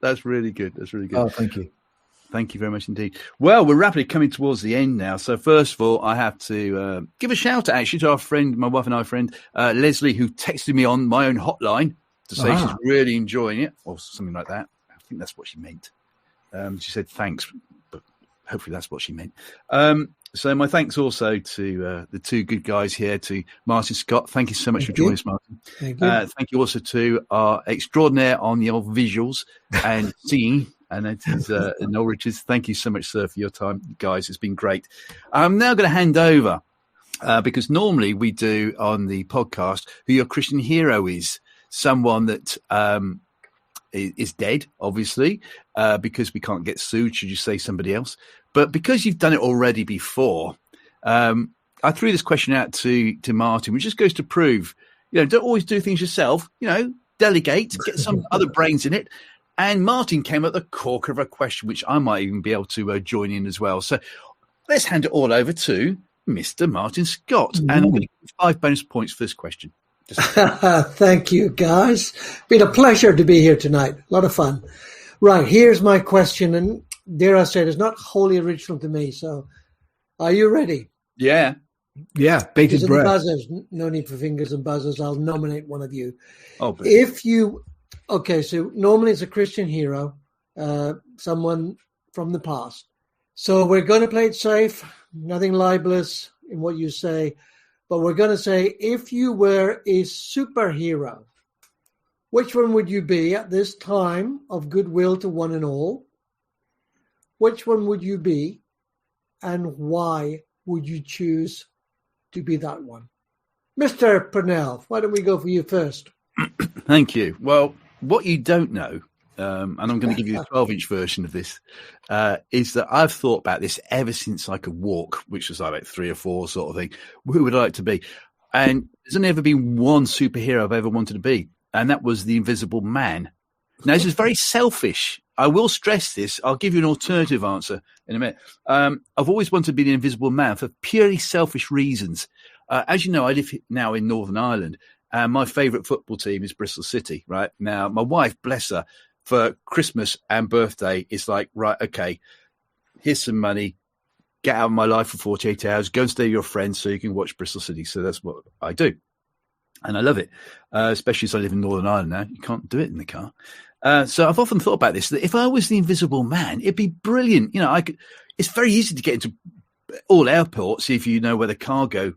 That's really good. That's really good. Oh, thank you. Thank you very much indeed. Well, we're rapidly coming towards the end now. So first of all, I have to give a shout out actually to our friend, my wife and I friend, Leslie, who texted me on my own hotline to say she's really enjoying it or something like that. I think that's what she meant. She said thanks, but hopefully that's what she meant. So my thanks also to the two good guys here, to Martin Scott. Thank you so much for joining us, Martin. Thank you. Thank you also to our extraordinaire on the old visuals and singing, and that is Noel Richards. Thank you so much, sir, for your time, guys. It's been great. I'm now going to hand over because normally we do on the podcast who your Christian hero is, someone that is dead, obviously, because we can't get sued should you say somebody else. But because you've done it already before, I threw this question out to Martin, which just goes to prove, don't always do things yourself, delegate, get some other brains in it. And Martin came at the corker of a question, which I might even be able to join in as well. So let's hand it all over to Mr. Martin Scott. And I'm going to give 5 bonus points for this question. Thank you, guys. Been a pleasure to be here tonight. A lot of fun. Right, here's my question. And dare I say, it's not wholly original to me. So are you ready? Yeah. Yeah, bated breath. Buzzers. No need for fingers and buzzers. I'll nominate one of you. Oh, okay, so normally it's a Christian hero, someone from the past. So we're going to play it safe, nothing libelous in what you say. But we're going to say, if you were a superhero, which one would you be at this time of goodwill to one and all? Which one would you be, and why would you choose to be that one? Mr. Purnell, why don't we go for you first? Thank you. Well, what you don't know, and I'm going to give you the 12-inch version of this, is that I've thought about this ever since I could walk, which was like 3 or 4 sort of thing. Who would I like to be? And there's only ever been one superhero I've ever wanted to be, and that was the Invisible Man. Now, this is very selfish. I will stress this. I'll give you an alternative answer in a minute. I've always wanted to be the Invisible Man for purely selfish reasons. As you know, I live now in Northern Ireland, and my favourite football team is Bristol City, right? Now, my wife, bless her, for Christmas and birthday, it's like, right, okay, here's some money, get out of my life for 48 hours, go and stay with your friends so you can watch Bristol City. So that's what I do. And I love it, especially as I live in Northern Ireland now. You can't do it in the car. So I've often thought about this, that if I was the Invisible Man, it'd be brilliant. It's very easy to get into all airports if you know where the cargo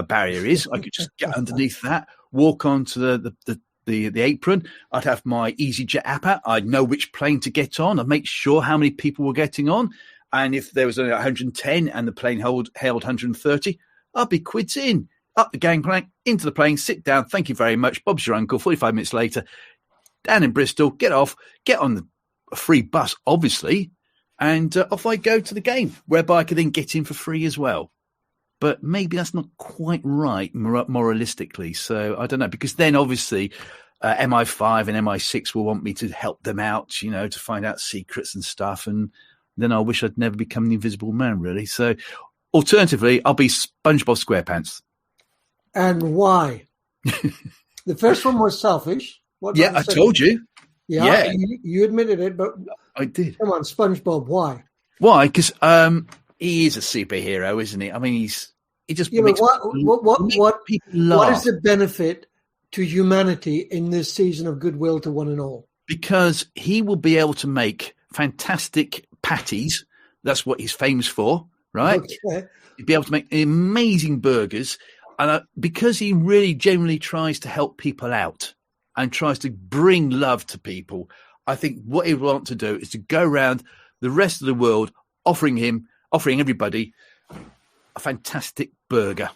barrier is. I could just get underneath that, walk onto the apron. I'd have my EasyJet app out. I'd know which plane to get on. I'd make sure how many people were getting on. And if there was only 110 and the plane held 130, I'd be quids in, up the gangplank, into the plane, sit down. Thank you very much. Bob's your uncle. 45 minutes later, down in Bristol, get off, get on a free bus, obviously, and off I go to the game, whereby I could then get in for free as well. But maybe that's not quite right moralistically. So I don't know, because then obviously MI5 and MI6 will want me to help them out, you know, to find out secrets and stuff. And then I wish I'd never become the Invisible Man, really. So alternatively, I'll be SpongeBob SquarePants. And why? The first one was selfish. What Yeah, I told you. Yeah. You admitted it, but I did. Come on, SpongeBob, why? Why? Because he is a superhero, isn't he? I mean, he just makes what people laugh. What is the benefit to humanity in this season of goodwill to one and all? Because he will be able to make fantastic patties. That's what he's famous for, right? Okay. He'll be able to make amazing burgers. And because he really genuinely tries to help people out and tries to bring love to people, I think what he wants to do is to go around the rest of the world offering everybody a fantastic burger.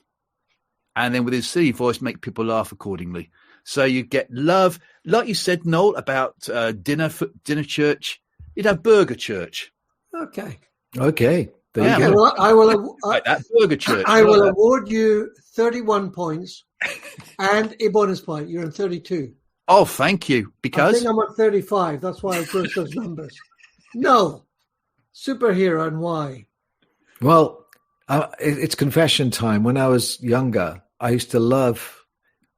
And then with his silly voice, make people laugh accordingly. So you get love. Like you said, Noel, about dinner church, you'd have burger church. Okay. There you go. Well, I will. Like that burger church. I will award you 31 points and a bonus point. You're on 32. Oh, thank you. Because I think I'm at 35. That's why I chose those numbers. No. Superhero and why? Well, it's confession time. When I was younger, I used to love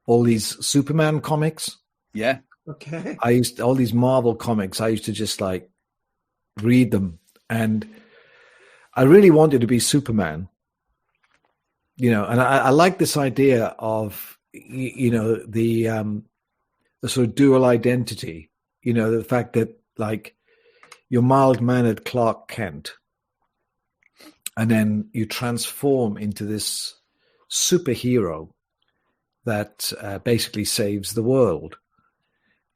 all these Superman comics. Yeah. Okay. All these Marvel comics. I used to just like read them, and I really wanted to be Superman. You know, and I like this idea of, you know, the sort of dual identity. You know, the fact that like you're mild-mannered Clark Kent, and then you transform into this superhero that basically saves the world.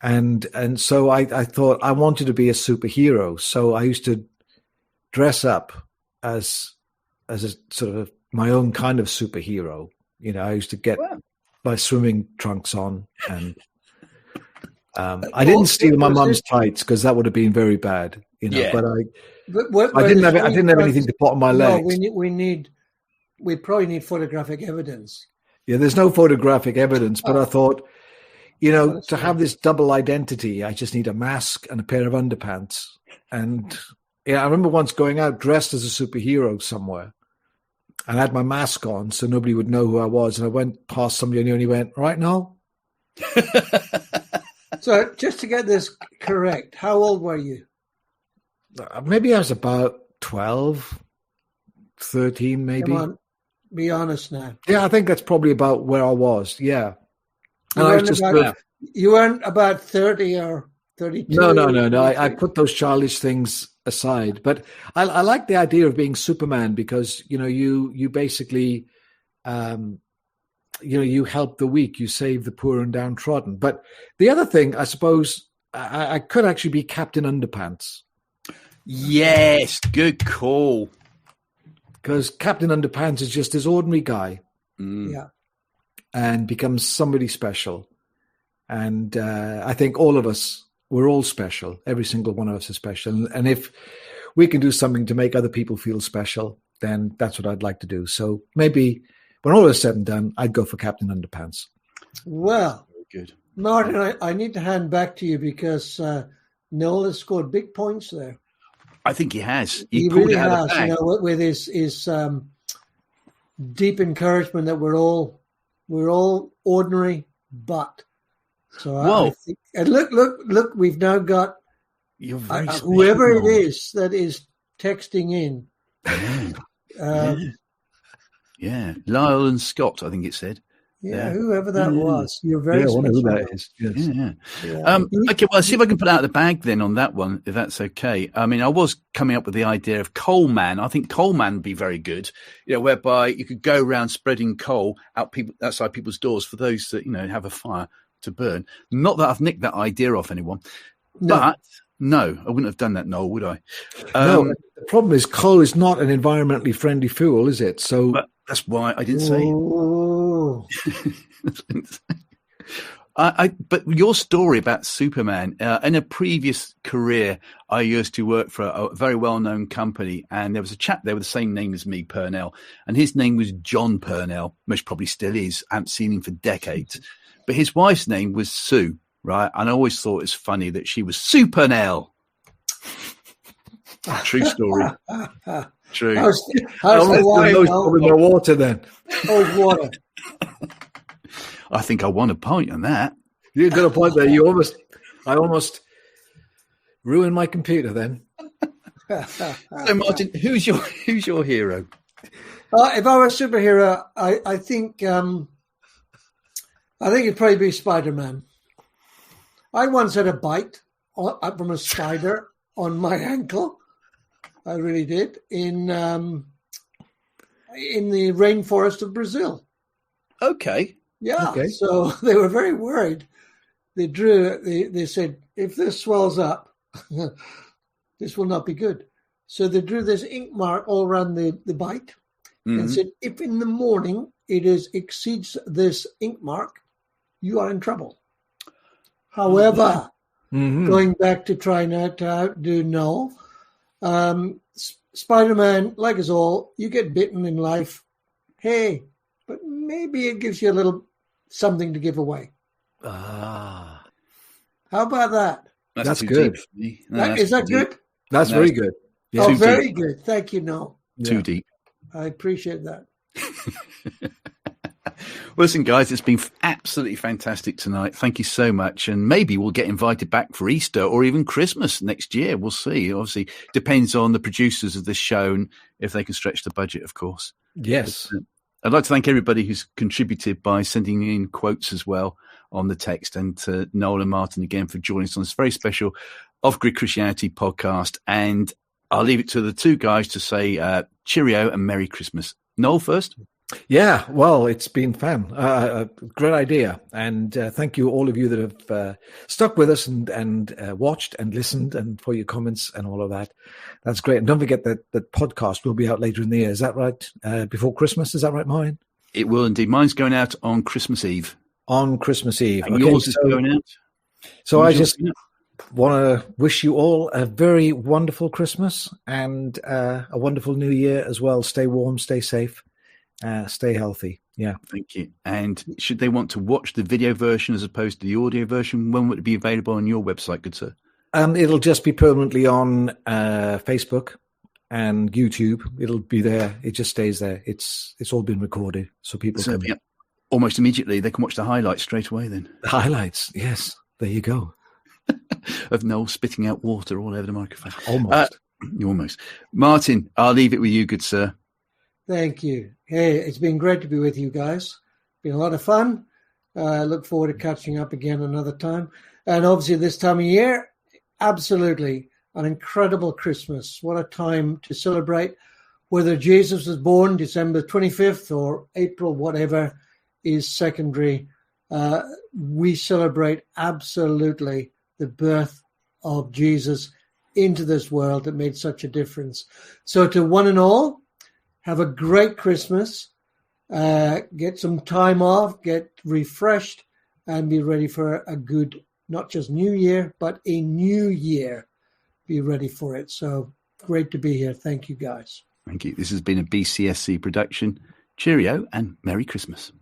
And so I thought I wanted to be a superhero. So I used to dress up as a sort of my own kind of superhero. You know, I used to get my swimming trunks on, and I didn't steal my mum's tights because that would have been very bad. You know, but I didn't have anything to put on my legs. No, we probably need photographic evidence. Yeah, there's no photographic evidence, but I thought, you know, to have this double identity, I just need a mask and a pair of underpants. And yeah, I remember once going out dressed as a superhero somewhere, and I had my mask on so nobody would know who I was. And I went past somebody and he only went, "Right, Noel?" So just to get this correct, how old were you? Maybe I was about 12, 13, maybe. Come on, be honest now. Yeah, I think that's probably about where I was. Yeah. And you weren't about 30 or 32? No. I put those childish things aside. But I like the idea of being Superman because, you know, you basically, you know, you help the weak, you save the poor and downtrodden. But the other thing, I suppose, I could actually be Captain Underpants. Yes, good call. Because Captain Underpants is just this ordinary guy. Yeah. And becomes somebody special. And I think all of us, we're all special. Every single one of us is special. And if we can do something to make other people feel special, then that's what I'd like to do. So maybe when all is said and done, I'd go for Captain Underpants. Well, very good. Martin, I need to hand back to you because Noel has scored big points there. I think he has. He really has, you know, with his deep encouragement that we're all ordinary, but so I think, and look, we've now got whoever it is that is texting in. Yeah, Lyle and Scott, I think it said. Yeah, whoever that was. You're very I wonder who that is. Yes. Yeah. Okay, well, I'll see if I can put out the bag then on that one, if that's okay. I mean, I was coming up with the idea of coal man. I think coal man would be very good, you know, whereby you could go around spreading coal outside people's doors for those that, you know, have a fire to burn. Not that I've nicked that idea off anyone, but no, I wouldn't have done that, Noel, would I? No, the problem is coal is not an environmentally friendly fuel, is it? So that's why I didn't say. But your story about Superman, in a previous career, I used to work for a very well-known company, and there was a chap there with the same name as me, Purnell, and his name was John Purnell, most probably still is. I haven't seen him for decades. But his wife's name was Sue. right? And I always thought it's funny that she was Sue Purnell. True story. True. How's Almost the wine? with no water then. Cold water. I think I won a point on that. You got a point there. I almost ruined my computer then. So, Martin, who's your hero? If I were a superhero, I think it'd probably be Spider-Man. I once had a bite from a spider on my ankle. I really did in the rainforest of Brazil. Okay. Yeah. Okay. So they were very worried. They said, if this swells up, this will not be good. So they drew this ink mark all around the bite and said, if in the morning it exceeds this ink mark, you are in trouble. However, going back to try not to outdo Noel, Spider-Man, like us all, you get bitten in life. Hey, but maybe it gives you a little something to give away. Ah, how about that? That's good. Deep for me. No, Is that deep. good? That's very good. Yeah. Oh, very deep. good. Thank you, Noel. Too deep. I appreciate that. Well, listen, guys, it's been absolutely fantastic tonight. Thank you so much. And maybe we'll get invited back for Easter or even Christmas next year. We'll see. Obviously, depends on the producers of this show and if they can stretch the budget, of course. Yes. But, I'd like to thank everybody who's contributed by sending in quotes as well on the text, and to Noel and Martin again for joining us on this very special Off-Grid Christianity podcast. And I'll leave it to the two guys to say cheerio and Merry Christmas. Noel first. Yeah, well, it's been fun. Great idea. And thank you, all of you that have stuck with us and watched and listened, and for your comments and all of that. That's great. And don't forget that podcast will be out later in the year. Is that right? Before Christmas? Is that right, Martin? It will indeed. Mine's going out on Christmas Eve. On Christmas Eve. And yours is going out? So I just want to wish you all a very wonderful Christmas and a wonderful New Year as well. Stay warm, stay safe. Stay healthy. Yeah. Thank you. And should they want to watch the video version as opposed to the audio version, when would it be available on your website, good sir? It'll just be permanently on Facebook and YouTube. It'll be there. It just stays there. It's all been recorded, so people can almost immediately they can watch the highlights straight away. Then the highlights. Yes, there you go. Of Noel spitting out water all over the microphone. Almost. Martin, I'll leave it with you, good sir. Thank you. Hey, it's been great to be with you guys. Been a lot of fun. I look forward to catching up again another time. And obviously this time of year, absolutely an incredible Christmas. What a time to celebrate. Whether Jesus was born December 25th or April, whatever, is secondary. We celebrate absolutely the birth of Jesus into this world that made such a difference. So to one and all, have a great Christmas, get some time off, get refreshed, and be ready for a good, not just New Year, but a new year. Be ready for it. So great to be here. Thank you, guys. Thank you. This has been a BCSC production. Cheerio and Merry Christmas.